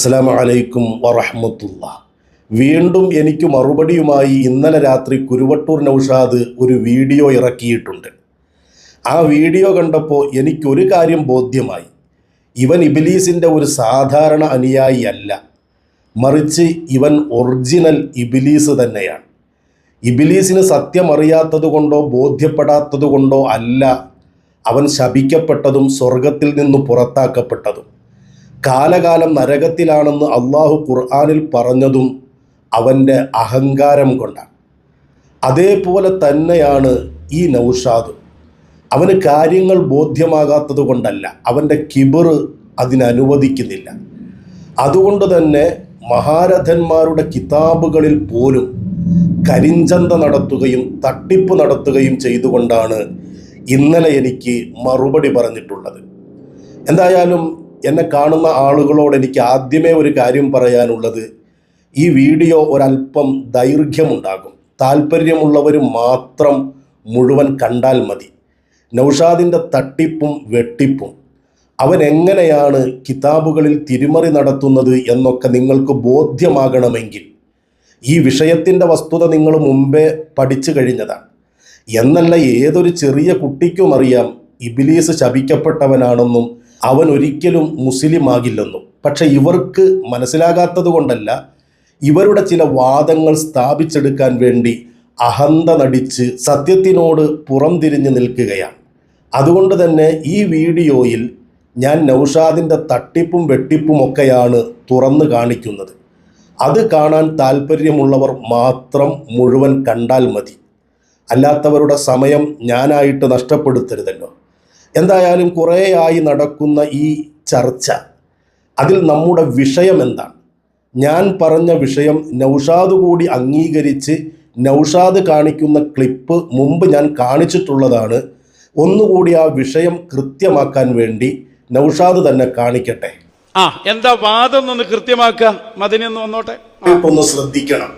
അസ്സലാമു അലൈക്കും വറഹ്മത്തുള്ളാഹി. വീണ്ടും എനിക്ക് മറുപടിയുമായി ഇന്നലെ രാത്രി കുരുവട്ടൂർ നൗഷാദ് ഒരു വീഡിയോ ഇറക്കിയിട്ടുണ്ട്. ആ വീഡിയോ കണ്ടപ്പോൾ എനിക്കൊരു കാര്യം ബോധ്യമായി. ഇവൻ ഇബ്ലീസിൻ്റെ ഒരു സാധാരണ അനുയായി അല്ല, മറിച്ച് ഇവൻ ഒറിജിനൽ ഇബ്ലീസ് തന്നെയാണ്. ഇബ്ലീസിന് സത്യം അറിയാത്തത് കൊണ്ടോ ബോധ്യപ്പെടാത്തത് കൊണ്ടോ അല്ല അവൻ ശപിക്കപ്പെട്ടതും സ്വർഗത്തിൽ നിന്ന് പുറത്താക്കപ്പെട്ടതും. കാലകാലം നരകത്തിലാണെന്ന് അള്ളാഹു ഖുർആനിൽ പറഞ്ഞതും അവൻ്റെ അഹങ്കാരം കൊണ്ടാണ്. അതേപോലെ തന്നെയാണ് ഈ നൗഷാദ്. അവന് കാര്യങ്ങൾ ബോധ്യമാകാത്തത് കൊണ്ടല്ല, അവൻ്റെ കിബർ അതിനനുവദിക്കുന്നില്ല. അതുകൊണ്ട് തന്നെ മഹാരഥന്മാരുടെ കിതാബുകളിൽ പോലും കരിഞ്ചന്ത നടത്തുകയും തട്ടിപ്പ് നടത്തുകയും ചെയ്തുകൊണ്ടാണ് ഇന്നലെ എനിക്ക് മറുപടി പറഞ്ഞിട്ടുള്ളത്. എന്തായാലും എന്നെ കാണുന്ന ആളുകളോട് എനിക്ക് ആദ്യമേ ഒരു കാര്യം പറയാനുള്ളത്, ഈ വീഡിയോ ഒരല്പം ദൈർഘ്യമുണ്ടാകും. താല്പര്യമുള്ളവർ മാത്രം മുഴുവൻ കണ്ടാൽ മതി. നൗഷാദിൻ്റെ തട്ടിപ്പും വെട്ടിപ്പും, അവൻ എങ്ങനെയാണ് കിതാബുകളിൽ തിരിമറി നടത്തുന്നത് എന്നൊക്കെ നിങ്ങൾക്ക് ബോധ്യമാകണമെങ്കിൽ ഈ വിഷയത്തിൻ്റെ വസ്തുത നിങ്ങൾ മുമ്പേ പഠിച്ചു കഴിഞ്ഞതാണ്. എന്നല്ല, ഏതൊരു ചെറിയ കുട്ടിക്കും അറിയാം ഇബ്ലീസ് ശപിക്കപ്പെട്ടവനാണെന്നും അവൻ ഒരിക്കലും മുസ്ലിം ആകില്ലെന്നും. പക്ഷെ ഇവർക്ക് മനസ്സിലാകാത്തത് കൊണ്ടല്ല, ഇവരുടെ ചില വാദങ്ങൾ സ്ഥാപിച്ചെടുക്കാൻ വേണ്ടി അഹന്ത നടിച്ച് സത്യത്തിനോട് പുറംതിരിഞ്ഞ് നിൽക്കുകയാണ്. അതുകൊണ്ട് തന്നെ ഈ വീഡിയോയിൽ ഞാൻ നൗഷാദിൻ്റെ തട്ടിപ്പും വെട്ടിപ്പും ഒക്കെയാണ് തുറന്നു കാണിക്കുന്നത്. അത് കാണാൻ താല്പര്യമുള്ളവർ മാത്രം മുഴുവൻ കണ്ടാൽ മതി. അല്ലാത്തവരുടെ സമയം ഞാനായിട്ട് നഷ്ടപ്പെടുത്തരുതല്ലോ. എന്തായാലും കുറേയായി നടക്കുന്ന ഈ ചർച്ച, അതിൽ നമ്മുടെ വിഷയം എന്താണ്? ഞാൻ പറഞ്ഞ വിഷയം നൗഷാദ് കൂടി അംഗീകരിച്ച് നൗഷാദ് കാണിക്കുന്ന ക്ലിപ്പ് മുമ്പ് ഞാൻ കാണിച്ചിട്ടുള്ളതാണ്. ഒന്നുകൂടി ആ വിഷയം കൃത്യമാക്കാൻ വേണ്ടി നൗഷാദ് തന്നെ കാണിക്കട്ടെ. എന്താ വാദം ഒന്ന് കൃത്യമാക്കുക, മദനിയൊന്ന് വന്നോട്ടെ. ഒന്ന് ശ്രദ്ധിക്കണം.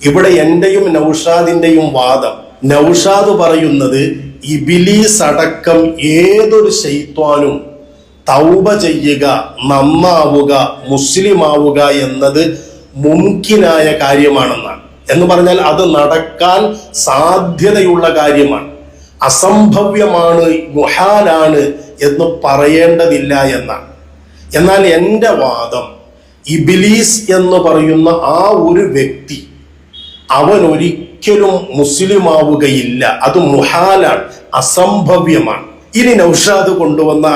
ഇവിടെ എന്റെയും നൗഷാദിന്റെയും വാദം, നൗഷാദ് പറയുന്നത് ഇബ്ലീസ് അടക്കം ഏതൊരു ശൈത്വാനും തൗബ ചെയ്യുക, നന്നാവുക, മുസ്ലിം ആവുക എന്നത് മുംകിനായ കാര്യമാണെന്നാണ്. എന്ന് പറഞ്ഞാൽ അത് നടക്കാൻ സാധ്യതയുള്ള കാര്യമാണ്, അസംഭവ്യമാണ്, മുഹാലാണ് എന്ന് പറയേണ്ടതില്ല എന്നാണ്. എന്നാൽ എൻ്റെ വാദം, ഇബ്ലീസ് എന്ന് പറയുന്ന ആ ഒരു വ്യക്തി അവൻ ഒരിക്കലും മുസ്ലിം ആവുകയില്ല, അത് മുഹാലാണ്, അസംഭവ്യമാണ്. ഇനി നൗഷാദ് കൊണ്ടുവന്ന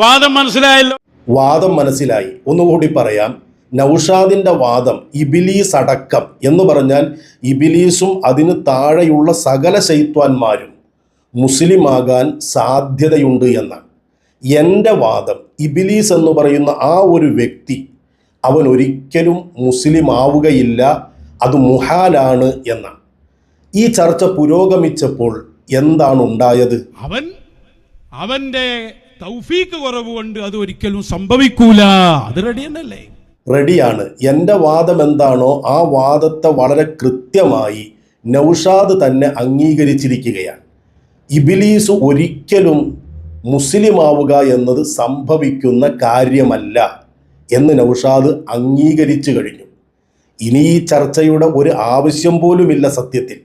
വാദം മനസ്സിലായല്ലോ. വാദം മനസ്സിലായി. ഒന്നുകൂടി പറയാം. നൗഷാദിന്റെ വാദം ഇബ്ലീസ് അടക്കം എന്ന് പറഞ്ഞാൽ ഇബ്ലീസും അതിന് താഴെയുള്ള സകല ശൈത്വാന്മാരും മുസ്ലിമാകാൻ സാധ്യതയുണ്ട് എന്നാണ്. എൻ്റെ വാദം, ഇബ്ലീസ് എന്ന് പറയുന്ന ആ ഒരു വ്യക്തി അവൻ ഒരിക്കലും മുസ്ലിം ആവുകയില്ല, അത് മുഹാലാണ് എന്നാണ്. ഈ ചർച്ച പുരോഗമിച്ചപ്പോൾ എന്താണ് ഉണ്ടായത്? അവന്റെ തൗഫീക്ക് കുറവ് കൊണ്ട് അത് ഒരിക്കലും സംഭവിക്കൂല. അത് റെഡിയല്ലേ? റെഡിയാണ്. എൻ്റെ വാദം എന്താണോ ആ വാദത്തെ വളരെ കൃത്യമായി നൗഷാദ് തന്നെ അംഗീകരിച്ചിരിക്കുകയാണ്. ഇബ്ലീസ് ഒരിക്കലും മുസ്ലിം ആവുക എന്നത് സംഭവിക്കുന്ന കാര്യമല്ല എന്ന് നൗഷാദ് അംഗീകരിച്ചു കഴിഞ്ഞു. ഇനി ഈ ചർച്ചയുടെ ഒരു ആവശ്യം പോലുമില്ല സത്യത്തിൽ.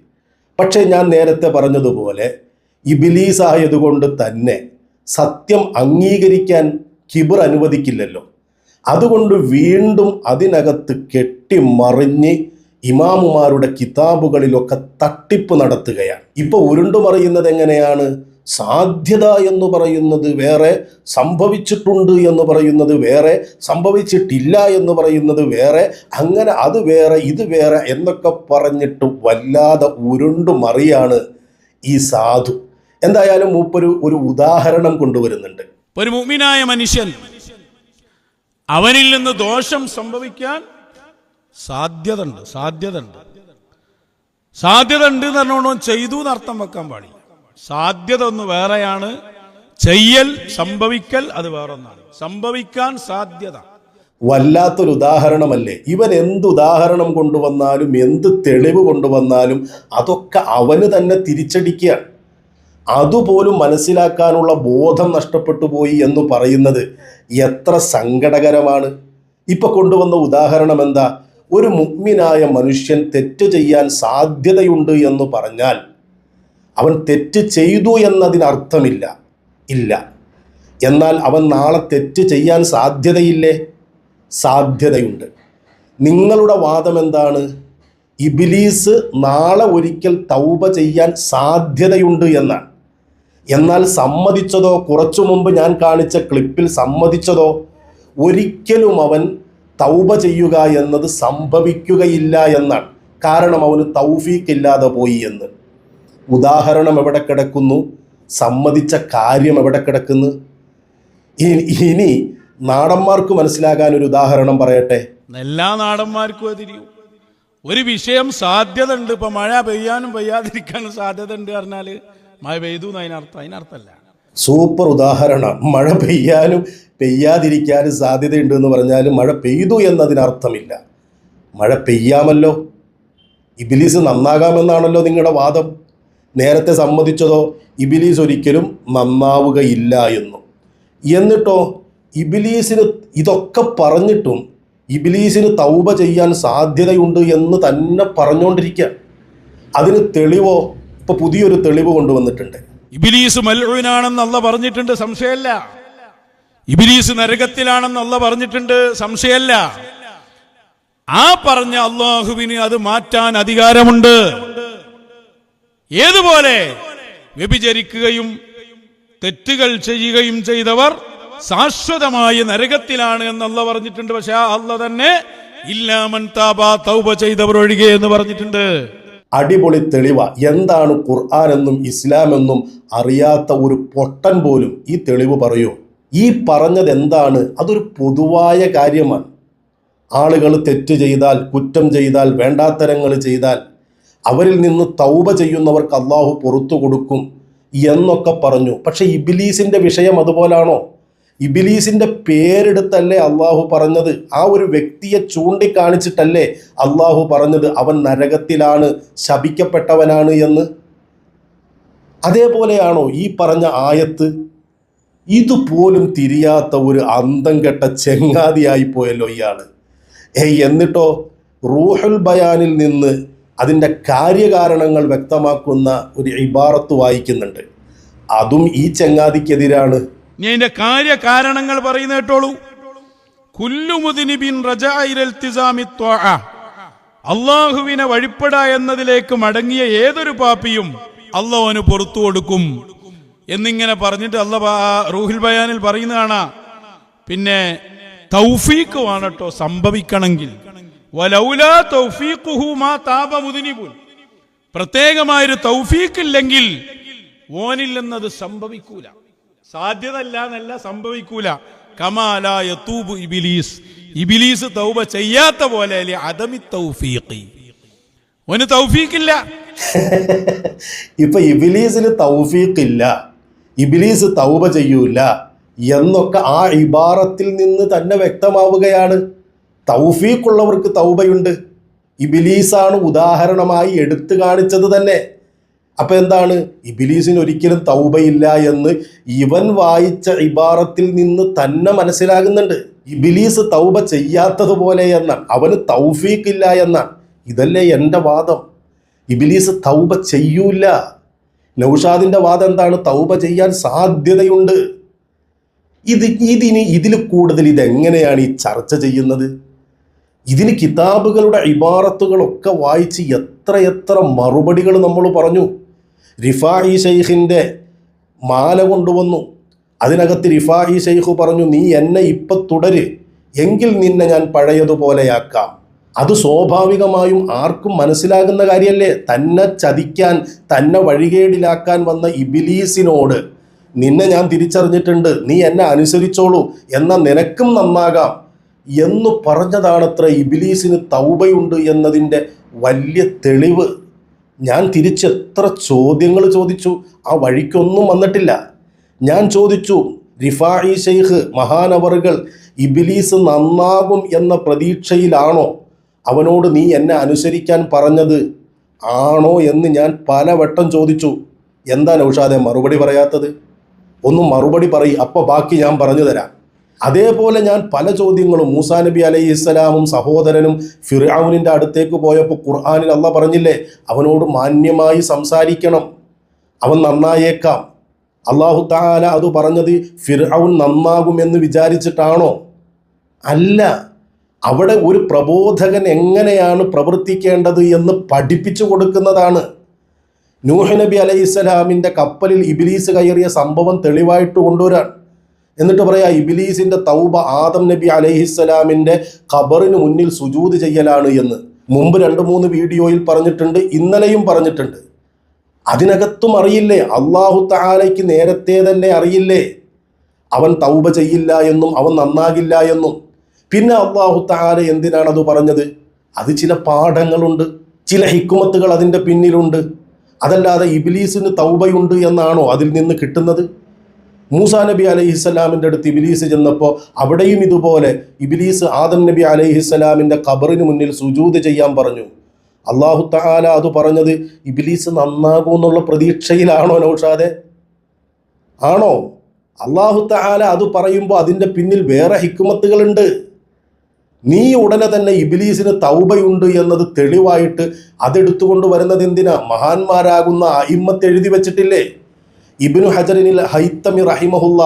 പക്ഷേ ഞാൻ നേരത്തെ പറഞ്ഞതുപോലെ ഇബ്ലീസ് ആയതുകൊണ്ട് തന്നെ സത്യം അംഗീകരിക്കാൻ കിബർ അനുവദിക്കില്ലല്ലോ. അതുകൊണ്ട് വീണ്ടും അതിനകത്ത് കെട്ടിമറിഞ്ഞ് ഇമാമുമാരുടെ കിതാബുകളിലൊക്കെ തട്ടിപ്പ് നടത്തുകയാണ്. ഇപ്പോൾ ഉരുണ്ടുമറിയുന്നത് എങ്ങനെയാണ്? സാധ്യത എന്ന് പറയുന്നത് വേറെ, സംഭവിച്ചിട്ടുണ്ട് എന്ന് പറയുന്നത് വേറെ, സംഭവിച്ചിട്ടില്ല എന്ന് പറയുന്നത് വേറെ, അങ്ങനെ അത് വേറെ ഇത് വേറെ എന്നൊക്കെ പറഞ്ഞിട്ട് വല്ലാതെ ഉരുണ്ടുമറിയാണ് ഈ സാധു. എന്തായാലും മൂപ്പര് ഉദാഹരണം കൊണ്ടുവരുന്നുണ്ട്. ഒരു മുഅ്മിനായ മനുഷ്യൻ, അവനിൽ നിന്ന് ദോഷം സംഭവിക്കാൻ സാധ്യത ഉണ്ട് എന്ന് പറഞ്ഞുകൊണ്ട് ചെയ്തു എന്നർത്ഥം വെക്കാൻ പാടില്ല. സാധ്യത ഒന്ന് വേറെയാണ്, ചെയ്യൽ, സംഭവിക്കൽ അത് വേറൊന്നാണ്. സംഭവിക്കാൻ സാധ്യത. വല്ലാത്തൊരു ഉദാഹരണമല്ലേ? ഇവൻ എന്ത് ഉദാഹരണം കൊണ്ടുവന്നാലും എന്ത് തെളിവ് കൊണ്ടുവന്നാലും അതൊക്കെ അവന് തന്നെ തിരിച്ചടിക്കുകയാണ്. അതുപോലും മനസ്സിലാക്കാനുള്ള ബോധം നഷ്ടപ്പെട്ടു പോയി എന്ന് പറയുന്നത് എത്ര സങ്കടകരമാണ്. ഇപ്പൊ കൊണ്ടുവന്ന ഉദാഹരണം എന്താ? ഒരു മുഅ്മിനായ മനുഷ്യൻ തെറ്റ് ചെയ്യാൻ സാധ്യതയുണ്ട് എന്ന് പറഞ്ഞാൽ അവൻ തെറ്റ് ചെയ്തു എന്നതിനർത്ഥമില്ല, ഇല്ല. എന്നാൽ അവൻ നാളെ തെറ്റ് ചെയ്യാൻ സാധ്യതയില്ലേ? സാധ്യതയുണ്ട്. നിങ്ങളുടെ വാദം എന്താണ്? ഇബ്ലീസ് നാളെ ഒരിക്കൽ തൗബ ചെയ്യാൻ സാധ്യതയുണ്ട് എന്നാണ്. എന്നാൽ സമ്മതിച്ചതോ? കുറച്ചു മുമ്പ് ഞാൻ കാണിച്ച ക്ലിപ്പിൽ സമ്മതിച്ചതോ? ഒരിക്കലും അവൻ തൗബ ചെയ്യുക എന്നത് സംഭവിക്കുകയില്ല എന്നാണ്. കാരണം അവന് തൗഫീഖ് ഇല്ലാതെ പോയി എന്ന്. ഉദാഹരണം എവിടെ കിടക്കുന്നു? സമ്മതിച്ച കാര്യം എവിടെ കിടക്കുന്നു? ഇനി നാടന്മാർക്ക് മനസ്സിലാകാൻ ഒരു ഉദാഹരണം പറയട്ടെ. എല്ലാ നാടന്മാർക്കും അതിരിയും. ഒരു വിഷയം സാധ്യത ഉണ്ട്. ഇപ്പൊ മഴ പെയ്യാനും പെയ്യാതിരിക്കാനും സാധ്യത ഉണ്ട് പറഞ്ഞാൽ മഴ പെയ്തു അതിനർത്ഥമല്ല. സൂപ്പർ ഉദാഹരണം. മഴ പെയ്യാനും പെയ്യാതിരിക്കാനും സാധ്യതയുണ്ട് എന്ന് പറഞ്ഞാൽ മഴ പെയ്തു എന്നതിനർത്ഥമില്ല. മഴ പെയ്യാമല്ലോ. ഇബ്ലീസ് നന്നാകാമെന്നാണല്ലോ നിങ്ങളുടെ വാദം. നേരത്തെ സമ്മതിച്ചതോ? ഇബ്ലീസ് ഒരിക്കലും നന്നാവുകയില്ല എന്നും. എന്നിട്ടോ ഇബ്ലീസിന് ഇതൊക്കെ പറഞ്ഞിട്ടും ഇബ്ലീസിന് തൗബ ചെയ്യാൻ സാധ്യതയുണ്ട് എന്ന് തന്നെ പറഞ്ഞുകൊണ്ടിരിക്കുക. അതിന് തെളിവോ? ഇപ്പൊ പുതിയൊരു തെളിവ് കൊണ്ടുവന്നിട്ടുണ്ട്. ഇബ്ലീസ് മൽഊനാണെന്ന് അല്ലാഹ് പറഞ്ഞിട്ടുണ്ട്, സംശയമല്ല. ഇബ്ലീസ് നരകത്തിലാണെന്ന് അല്ലാഹ് പറഞ്ഞിട്ടുണ്ട്, സംശയമല്ല. ആ പറഞ്ഞ അല്ലാഹുവിന് അത് മാറ്റാൻ അധികാരമുണ്ട്. ഏതുപോലെ വ്യഭിചരിക്കുകയും തെറ്റുകൾ ചെയ്യുകയും ചെയ്തവർ ശാശ്വതമായ നരകത്തിലാണ് എന്ന് അല്ലാഹ് പറഞ്ഞിട്ടുണ്ട്. പക്ഷെ ആ അല്ലാഹ് തന്നെ ഇല്ലാ മൻ താബ, തൗബ ചെയ്തവർ ഒഴികെ എന്ന് പറഞ്ഞിട്ടുണ്ട്. അടിപൊളി തെളിവ. എന്താണ് ഖുർആൻ എന്നും ഇസ്ലാം എന്നും അറിയാത്ത ഒരു പൊട്ടൻ പോലും ഈ തെളിവ് പറയൂ. ഈ പറഞ്ഞത് എന്താണ്? അതൊരു പൊതുവായ കാര്യമാണ്. ആളുകൾ തെറ്റ് ചെയ്താൽ, കുറ്റം ചെയ്താൽ, വേണ്ടാത്തരങ്ങൾ ചെയ്താൽ അവരിൽ നിന്ന് തൗബ ചെയ്യുന്നവർക്ക് അള്ളാഹു പുറത്തു കൊടുക്കും എന്നൊക്കെ പറഞ്ഞു. പക്ഷെ ഇബ്ലീസിന്റെ വിഷയം അതുപോലാണോ? ഇബ്ലീസിന്റെ പേരെടുത്തല്ലേ അള്ളാഹു പറഞ്ഞത്? ആ ഒരു വ്യക്തിയെ ചൂണ്ടിക്കാണിച്ചിട്ടല്ലേ അള്ളാഹു പറഞ്ഞത് അവൻ നരകത്തിലാണ്, ശപിക്കപ്പെട്ടവനാണ് എന്ന്? അതേപോലെയാണോ ഈ പറഞ്ഞ ആയത്ത്? ഇതുപോലും തിരിയാത്ത ഒരു അന്തം കെട്ട ചെങ്ങാതിയായി പോയല്ലോ ഇയാള്. എന്നിട്ടോ റൂഹുൽ ബയാനിൽ നിന്ന് അതിൻ്റെ കാര്യകാരണങ്ങൾ വ്യക്തമാക്കുന്ന ഒരു ഇബാറത്ത് വായിക്കുന്നുണ്ട്. അതും ഈ ചെങ്ങാതിക്കെതിരാണ്. ഞാൻ ഇതിന്റെ കാര്യകാരണങ്ങൾ പറയുന്ന കേട്ടോളൂ. കുല്ലു മുദ്നിബിൻ റജഅ ഇലൽ ഇൽതിസാമി ത്വാഅ, അല്ലാഹുവിനെ വഴിപ്പെട എന്നതിലേക്ക് മടങ്ങിയ ഏതൊരു പാപിയും അല്ലാഹുവിന് പുറത്തു കൊടുക്കും എന്നിങ്ങനെ പറഞ്ഞിട്ട് അല്ലാഹ് റൂഹുൽ ബയാനിൽ പറയുന്നതാണ്. പിന്നെ തൗഫീഖ് വേണട്ടോ സംഭവിക്കണമെങ്കിൽ. വലൗലാ തൗഫീഖുഹു മാ താബ മുദ്നിബുൻ, പ്രത്യേകമായൊരു തൗഫീഖ് ഇല്ലെങ്കിൽ ഓനിൽ നിന്നത് സംഭവിക്കൂല. സാധ്യത അല്ല എന്നല്ല, സംഭവിക്കൂല. കമാലാ യതൂബു ഇബ്ലീസ്, ഇബ്ലീസ് തൗബ ചെയ്യാത്ത പോലെ അദമി തൗഫീഖി, ഓന് തൗഫീഖില്ല. ഇപ്പൊ ഇബ്ലീസിന് തൗഫീഖില്ല, ഇബ്ലീസ് തൗബ ചെയ്യൂല എന്നൊക്കെ ആ ഇബാറത്തിൽ നിന്ന് തന്നെ വ്യക്തമാവുകയാണ്. തൗഫീഖുള്ളവർക്ക് തൗബയുണ്ട്. ഇബ്ലീസാണ് ഉദാഹരണമായി എടുത്തു കാണിച്ചത് തന്നെ. അപ്പൊ എന്താണ്? ഇബ്ലീസിന് ഒരിക്കലും തൗബയില്ല എന്ന് ഇവൻ വായിച്ച ഇബാറത്തിൽ നിന്ന് തന്നെ മനസ്സിലാകുന്നുണ്ട്. ഇബ്ലീസ് തൗബ ചെയ്യാത്തതുപോലെ എന്നാണ്, അവന് തൗഫീഖില്ല എന്നാണ്. ഇതല്ലേ എൻ്റെ വാദം. ഇബ്ലീസ് തൗബ ചെയ്യൂല. നൗഷാദിന്റെ വാദം എന്താണ്? തൗബ ചെയ്യാൻ സാധ്യതയുണ്ട്. ഇതിൽ കൂടുതൽ ഇതെങ്ങനെയാണ് ഈ ചർച്ച ചെയ്യുന്നത്? ഇതിന് കിതാബുകളുടെ ഇബാറത്തുകളൊക്കെ വായിച്ച് എത്ര മറുപടികൾ നമ്മൾ പറഞ്ഞു. റിഫായി ശൈഖിൻ്റെ മാല കൊണ്ടുവന്നു. അതിനകത്ത് റിഫായി ശൈഖ് പറഞ്ഞു, നീ എന്നെ ഇപ്പം തുടര്, എങ്കിൽ നിന്നെ ഞാൻ പഴയതുപോലെയാക്കാം. അത് സ്വാഭാവികമായും ആർക്കും മനസ്സിലാകുന്ന കാര്യമല്ലേ? തന്നെ ചതിക്കാൻ, തന്നെ വഴികേടിലാക്കാൻ വന്ന ഇബ്ലീസിനോട് നിന്നെ ഞാൻ തിരിച്ചറിഞ്ഞിട്ടുണ്ട്, നീ എന്നെ അനുസരിച്ചോളൂ, എന്നാൽ നിനക്കും നന്നാകാം എന്ന് പറഞ്ഞതാണത്ര ഇബ്ലീസിന് തൗബയുണ്ട് എന്നതിൻ്റെ വലിയ തെളിവ്. ഞാൻ തിരിച്ചെത്ര ചോദ്യങ്ങൾ ചോദിച്ചു, ആ വഴിക്കൊന്നും വന്നിട്ടില്ല. ഞാൻ ചോദിച്ചു, റിഫായി ശൈഖ് മഹാനവറുകൾ ഇബ്ലീസ് നന്നാകും എന്ന പ്രതീക്ഷയിലാണോ അവനോട് നീ എന്നെ അനുസരിക്കാൻ പറഞ്ഞത്? ആണോ എന്ന് ഞാൻ പലവട്ടം ചോദിച്ചു. എന്താ നൗഷാദെ മറുപടി പറയാത്തത്? ഒന്ന് മറുപടി പറയും, അപ്പോൾ ബാക്കി ഞാൻ പറഞ്ഞു തരാം. അതേപോലെ ഞാൻ പല ചോദ്യങ്ങളും മൂസാ നബി അലൈഹിസ്സലാമും സഹോദരനും ഫിർഔനിൻ്റെ അടുത്തേക്ക് പോയപ്പോൾ ഖുർആനിൽ അള്ളാഹ് പറഞ്ഞില്ലേ, അവനോട് മാന്യമായി സംസാരിക്കണം, അവൻ നന്നായേക്കാം. അള്ളാഹു തആല അത് പറഞ്ഞത് ഫിർഔൻ നന്നാകുമെന്ന് വിചാരിച്ചിട്ടാണോ? അല്ല, അവിടെ ഒരു പ്രബോധകൻ എങ്ങനെയാണ് പ്രവർത്തിക്കേണ്ടത് എന്ന് പഠിപ്പിച്ചു കൊടുക്കുന്നതാണ്. നൂഹ് നബി അലൈഹിസ്സലാമിൻ്റെ കപ്പലിൽ ഇബ്ലീസ് കയറിയ സംഭവം തെളിവായിട്ട് കൊണ്ടുവരാൻ, എന്നിട്ട് പറയാ ഇബ്ലീസിൻ്റെ തൗബ ആദം നബി അലൈഹിസ്സലാമിൻ്റെ ഖബറിന് മുന്നിൽ സുജൂദ് ചെയ്യലാണ് എന്ന്. മുമ്പ് 2-3 വീഡിയോയിൽ പറഞ്ഞിട്ടുണ്ട്, ഇന്നലെയും പറഞ്ഞിട്ടുണ്ട്. അതിനകത്തും അറിയില്ലേ, അള്ളാഹു തആലയ്ക്ക് നേരത്തെ തന്നെ അറിയില്ലേ അവൻ തൗബ ചെയ്യില്ല എന്നും അവൻ നന്നാകില്ല എന്നും. പിന്നെ അള്ളാഹു തആല എന്തിനാണ് അത് പറഞ്ഞത്? അത് ചില പാഠങ്ങളുണ്ട്, ചില ഹിക്മത്തുകൾ അതിൻ്റെ പിന്നിലുണ്ട്. അതല്ലാതെ ഇബ്ലീസിന് തൗബയുണ്ട് എന്നാണോ അതിൽ നിന്ന് കിട്ടുന്നത്? മൂസാ നബി അലൈഹിസ്സലാമിൻ്റെ അടുത്ത് ഇബ്ലീസ് ചെന്നപ്പോൾ അവിടെയും ഇതുപോലെ ഇബ്ലീസ് ആദം നബി അലൈഹിസ്സലാമിൻ്റെ ഖബറിന് മുന്നിൽ സുജൂദ് ചെയ്യാൻ പറഞ്ഞു. അള്ളാഹു തആല അത് പറഞ്ഞത് ഇബ്ലീസ് നന്നാകും എന്നുള്ള പ്രതീക്ഷയിലാണോ നൗഷാദെ? ആണോ? അള്ളാഹു തആല അത് പറയുമ്പോൾ അതിൻ്റെ പിന്നിൽ വേറെ ഹിക്മത്തുകളുണ്ട്. നീ ഉടനെ തന്നെ ഇബ്ലീസിന് തൗബയുണ്ട് എന്നത് തെളിവായിട്ട് അതെടുത്തുകൊണ്ട് വരുന്നത് എന്തിനാ? മഹാന്മാരാകുന്ന അഇമ്മത്ത് എഴുതി വെച്ചിട്ടില്ലേ? ഇബ്നു ഹജറിനിൽ ഹൈത്തമി റഹിമഹുല്ല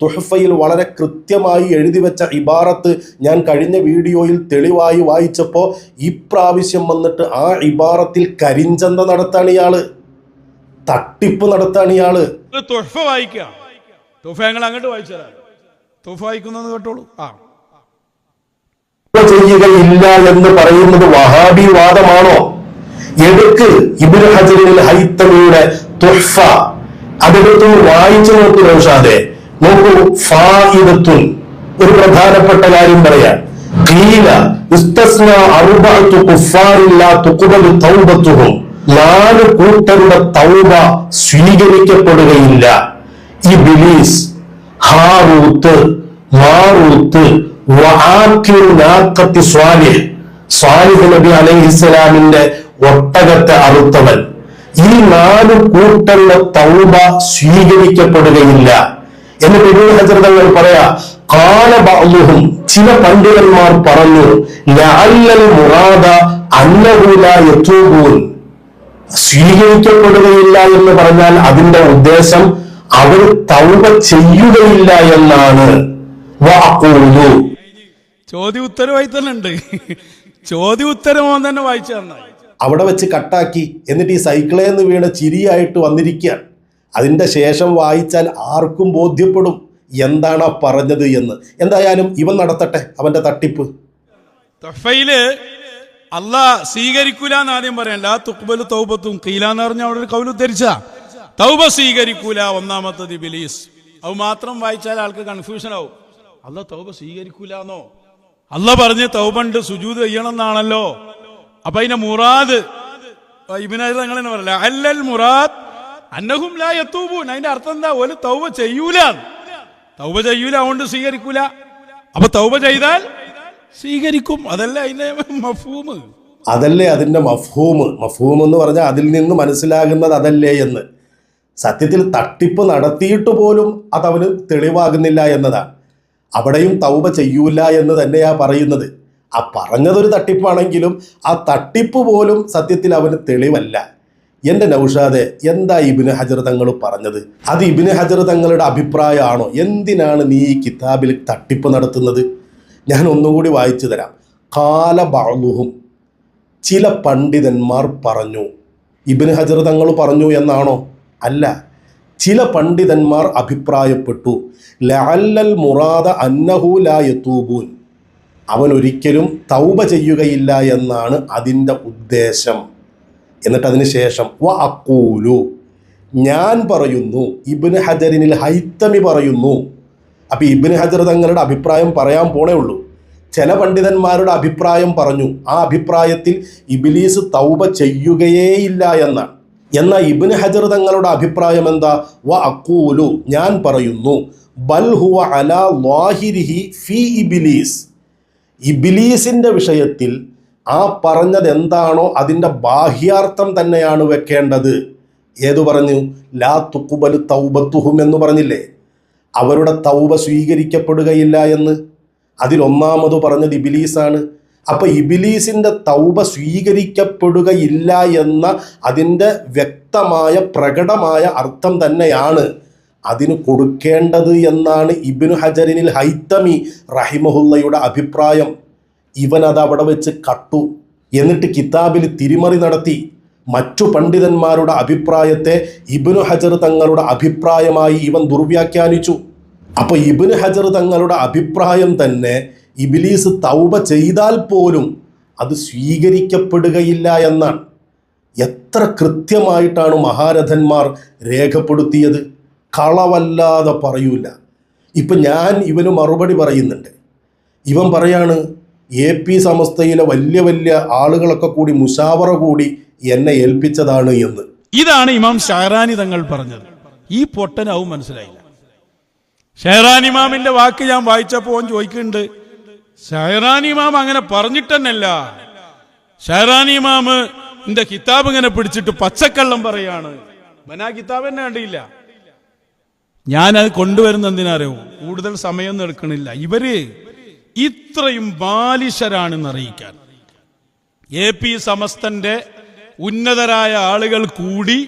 തുഹ്ഫയിൽ വളരെ കൃത്യമായി എഴുതി വെച്ച ഇബാറത്ത് ഞാൻ കഴിഞ്ഞ വീഡിയോയിൽ തെളിവായി വായിച്ചപ്പോൾ ഇപ്രാവശ്യം വന്നിട്ട് ആ ഇബാറത്തിൽ കരിഞ്ചന്ത നടത്താണ് ഇയാള്, തട്ടിപ്പ് നടത്താണ് ഇയാള്. തുഹ്ഫ വായിക്കാം, തുഹ്ഫ ഞങ്ങൾ അങ്ങോട്ട് വായിച്ചാൽ തുഹ്ഫ വായിക്കുന്നത് കേട്ടോളൂ. ചെയ്യുകയില്ല എന്ന് പറയുന്നത് വഹാബി വാദമാണോ? എടുക്ക് ഇബ്നു ഹജറിനിൽ ഹൈത്തമിയുടെ തുഹ്ഫ, അതെടുത്ത് വായിച്ചു നോക്കൂ നൗഷാദെ. നോക്കൂ, ഫായിദത്തുൻ, ഒരു പ്രധാനപ്പെട്ട കാര്യം പറയാൻ. ഖീല ഇസ്തസ്ന അർബഅതു കുഫാരിൻ ലാ തുഖബലു തൗബത്തുഹും, 4 കൂട്ടരുടെ തൗബ സ്വീകരിക്കപ്പെടുകയില്ല. ഇബ്ലീസ്, ഹാറൂത്ത്, മാറൂത്ത്, സ്വാലിഹ് നബി അലൈഹിസ്സലാമിന്റെ ഒട്ടകത്തെ അറുത്തവൻ, ഈ 4 കൂട്ടരുടെ തൗബ സ്വീകരിക്കപ്പെടുകയില്ല എന്ന് ഇബ്നു ഹജർ തങ്ങൾ പറയാ. ഖാല ബഅ്ദുഹും, ചില പണ്ഡിതന്മാർ പറഞ്ഞു, ലഅല്ലൽ മുറാദ അന്നഹു ലാ യതൂബൂൻ, സ്വീകരിക്കപ്പെടുകയില്ല എന്ന് പറഞ്ഞാൽ അതിന്റെ ഉദ്ദേശം അവർ തൗബ ചെയ്യുകയില്ല എന്നാണ്. വഅഖൂലു, ചോദ്യോത്തരമായി തന്നെ ഉണ്ട്, ചോദ്യോത്തരമോ തന്നെ വായിച്ചു തന്നായി. അവിടെ വെച്ച് കട്ടാക്കി, എന്നിട്ട് ഈ സൈക്കിളേന്ന് വീണ ചിരിയായിട്ട് വന്നിരിക്കുകയാണ്. അതിൻ്റെ ശേഷം വായിച്ചാൽ ആർക്കും ബോധ്യപ്പെടും എന്താണ് പറഞ്ഞത് എന്ന്. എന്തായാലും ഇവൻ നടത്തട്ടെ അവന്റെ തട്ടിപ്പ്. തുഹ്ഫയില് അല്ലാഹ് സ്വീകരിക്കൂല എന്ന് ആദ്യം പറയാം. ലാ തുഖ്ബലു തൗബത്തും ഖീല എന്ന് പറഞ്ഞ അവിടെ ഒരു കൗല് ഉദ്ധരിച്ച തൗബ സ്വീകരിക്കൂല ഒന്നാമത്തത് ഇബ്ലീസ്. അത് മാത്രം വായിച്ചാൽ ആൾക്ക് കൺഫ്യൂഷൻ ആവും. അല്ലാഹ് തൗബ സ്വീകരിക്കൂലെന്നോ? അല്ലാഹ് പറഞ്ഞ് തൗബണ്ട് സുജൂദ് ചെയ്യണം എന്നാണല്ലോ. അപ്പൊ അതിന്റെ മുറാദ് ഇബ്നു ഹജർ തങ്ങൾ എന്ന് പറയില്ല, അല്ലൽ മുറാദ് അന്നഹും ലാ യതൂബൂൻ. അതിന്റെ അർത്ഥം എന്താ? ഒരു തൗബ ചെയ്യൂല, തൗബ ചെയ്യൂല, അതുകൊണ്ട് സ്വീകരിക്കൂല. അപ്പൊ തൗബ ചെയ്താൽ സ്വീകരിക്കും. അതല്ലേ അതിന്റെ മഫ്ഹൂം? അതല്ലേ അതിന്റെ മഫ്ഹൂം? മഫ്ഹൂം എന്ന് പറഞ്ഞാൽ അതിൽ നിന്ന് മനസ്സിലാകുന്നത് അതല്ലേ എന്ന്. സത്യത്തിൽ തട്ടിപ്പ് നടത്തിയിട്ട് പോലും അതവന് തെളിവാകുന്നില്ല എന്നതാണ്. അവിടെയും തൗബ ചെയ്യൂല എന്ന് തന്നെയാ പറയുന്നത്. ആ പറഞ്ഞതൊരു തട്ടിപ്പാണെങ്കിലും ആ തട്ടിപ്പ് പോലും സത്യത്തിൽ അവന് തെളിവല്ല. എൻ്റെ നൗഷാദെ, എന്താ ഇബ്നു ഹജർ തങ്ങൾ പറഞ്ഞത്? അത് ഇബ്നു ഹജർ തങ്ങളുടെ അഭിപ്രായമാണോ? എന്തിനാണ് നീ ഈ കിതാബിൽ തട്ടിപ്പ് നടത്തുന്നത്? ഞാൻ ഒന്നുകൂടി വായിച്ചു തരാം. ഖാല ബഅ്ദുഹും, ചില പണ്ഡിതന്മാർ പറഞ്ഞു. ഇബ്നു ഹജർ തങ്ങൾ പറഞ്ഞു എന്നാണോ? അല്ല, ചില പണ്ഡിതന്മാർ അഭിപ്രായപ്പെട്ടു. ലഅല്ലൽ മുറാദ അന്നഹു ലാ യതൂബൂൻ, അവൻ ഒരിക്കലും തൗബ ചെയ്യുകയില്ല എന്നാണ് അതിൻ്റെ ഉദ്ദേശം. എന്നിട്ട് അതിന് ശേഷം വഅഖൂലു, ഞാൻ പറയുന്നു, ഇബ്നു ഹജറിനിൽ ഹൈത്തമി പറയുന്നു. അപ്പം ഇബ്നു ഹജർ തങ്ങളുടെ അഭിപ്രായം പറയാൻ പോണേ ഉള്ളൂ. ചില പണ്ഡിതന്മാരുടെ അഭിപ്രായം പറഞ്ഞു. ആ അഭിപ്രായത്തിൽ ഇബ്ലീസ് തൗബ ചെയ്യുകയേയില്ല എന്നാണ്. എന്നാൽ ഇബ്നു ഹജർ തങ്ങളുടെ അഭിപ്രായം എന്താ? വഅഖൂലു, ഞാൻ പറയുന്നു, ബൽ ഹുവ അലാ ളാഹിരിഹി ഫീ ഇബ്ലീസ്, ഇബ്ലീസിൻ്റെ വിഷയത്തിൽ ആ പറഞ്ഞത് എന്താണോ അതിൻ്റെ ബാഹ്യാർത്ഥം തന്നെയാണ് വെക്കേണ്ടത്. ഏതു പറഞ്ഞു? ലാ തുഖ്ബലു തൗബത്തുഹും എന്ന് പറഞ്ഞില്ലേ? അവരുടെ തൗബ സ്വീകരിക്കപ്പെടുകയില്ല എന്ന്. അതിലൊന്നാമത് പറഞ്ഞത് ഇബിലീസാണ്. അപ്പൊ ഇബിലീസിന്റെ തൗബ സ്വീകരിക്കപ്പെടുകയില്ല എന്ന അതിൻ്റെ വ്യക്തമായ പ്രകടമായ അർത്ഥം തന്നെയാണ് അതിന് കൊടുക്കേണ്ടത് എന്നാണ് ഇബ്നു ഹജറിനിൽ ഹൈത്തമി റഹിമഹുല്ലയുടെ അഭിപ്രായം. ഇവൻ അത് അവിടെ വെച്ച് കട്ടു. എന്നിട്ട് കിതാബിൽ തിരിമറി നടത്തി മറ്റു പണ്ഡിതന്മാരുടെ അഭിപ്രായത്തെ ഇബ്നു ഹജർ തങ്ങളുടെ അഭിപ്രായമായി ഇവൻ ദുർവ്യാഖ്യാനിച്ചു. അപ്പൊ ഇബ്നു ഹജർ തങ്ങളുടെ അഭിപ്രായം തന്നെ ഇബ്ലീസ് തൗബ ചെയ്താൽ പോലും അത് സ്വീകരിക്കപ്പെടുകയില്ല എന്നാണ്. എത്ര കൃത്യമായിട്ടാണ് മഹാരഥന്മാർ രേഖപ്പെടുത്തിയത്. കളവല്ലാതെ പറയൂല. ഇപ്പം ഞാൻ ഇവന് മറുപടി പറയുന്നുണ്ട്. ഇവൻ പറയാണ് AP സമസ്തയിലെ വലിയ വലിയ ആളുകളൊക്കെ കൂടി മുശാവറ കൂടി എന്നെ ഏൽപ്പിച്ചതാണ് എന്ന്. ഇതാണ് ഇമാം ഷഹറാനി തങ്ങൾ പറഞ്ഞത്. ഈ പൊട്ടനാവും മനസ്സിലായില്ല. ഷഹറാനി ഇമാമിന്റെ വാക്ക് ഞാൻ വായിച്ചപ്പോൾ ഓൻ ചോദിക്കുന്നുണ്ട്, ഷഹറാനി ഇമാം അങ്ങനെ പറഞ്ഞിട്ടെന്നല്ല, ഷഹറാനി ഇമാമിന്റെ കിതാബ് ഇങ്ങനെ പിടിച്ചിട്ട് പച്ചക്കള്ളം പറയാണ്. ആ കിതാബ് തന്നെ കണ്ടില്ല. ഞാനത് കൊണ്ടുവരുന്ന എന്തിനറിയോ, കൂടുതൽ സമയമൊന്നും എടുക്കണില്ല. ഇവര് ഇത്രയും ബാലിശരാണെന്ന് അറിയിക്കാൻ AP സമസ്തന്റെ ഉന്നതരായ ആളുകൾ കൂടി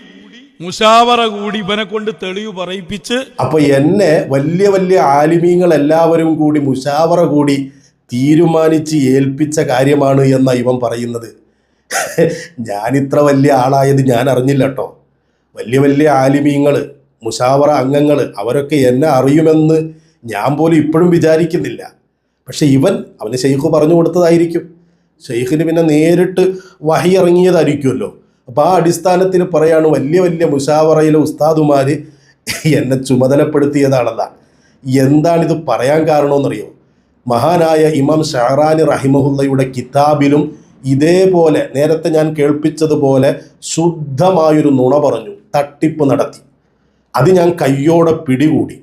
മുശാവറ കൂടി ഇവനെ കൊണ്ട് തെളിവ് പറയിപ്പിച്ച്, അപ്പൊ എന്നെ വലിയ വലിയ ആലിമീങ്ങൾ എല്ലാവരും കൂടി മുശാവറ കൂടി തീരുമാനിച്ച് ഏൽപ്പിച്ച കാര്യമാണ് എന്നാ ഇവൻ പറയുന്നത്. ഞാനിത്ര വലിയ ആളായത് ഞാൻ അറിഞ്ഞില്ല കേട്ടോ. വലിയ വലിയ ആലിമീങ്ങൾ, മുശാവറ അംഗങ്ങൾ, അവരൊക്കെ എന്നെ അറിയുമെന്ന് ഞാൻ പോലും ഇപ്പോഴും വിചാരിക്കുന്നില്ല. പക്ഷെ അവന് ഷെയ്ഖ് പറഞ്ഞു കൊടുത്തതായിരിക്കും. ഷെയ്ഖിന് പിന്നെ നേരിട്ട് വഹി ഇറങ്ങിയതായിരിക്കുമല്ലോ. അപ്പോൾ ആ അടിസ്ഥാനത്തിൽ പറയാണ് വലിയ വലിയ മുശാവറയിലെ ഉസ്താദുമാർ എന്നെ ചുമതലപ്പെടുത്തിയതാണെന്നാണ്. എന്താണിത് പറയാൻ കാരണമെന്നറിയോ? മഹാനായ ഇമാം ഷഹറാനി റഹിമഹുല്ലയുടെ കിതാബിലും ഇതേപോലെ നേരത്തെ ഞാൻ കേൾപ്പിച്ചതുപോലെ ശുദ്ധമായൊരു നുണ പറഞ്ഞു, തട്ടിപ്പ് നടത്തി. അത് ഞാൻ കയ്യോടെ പിടികൂടി.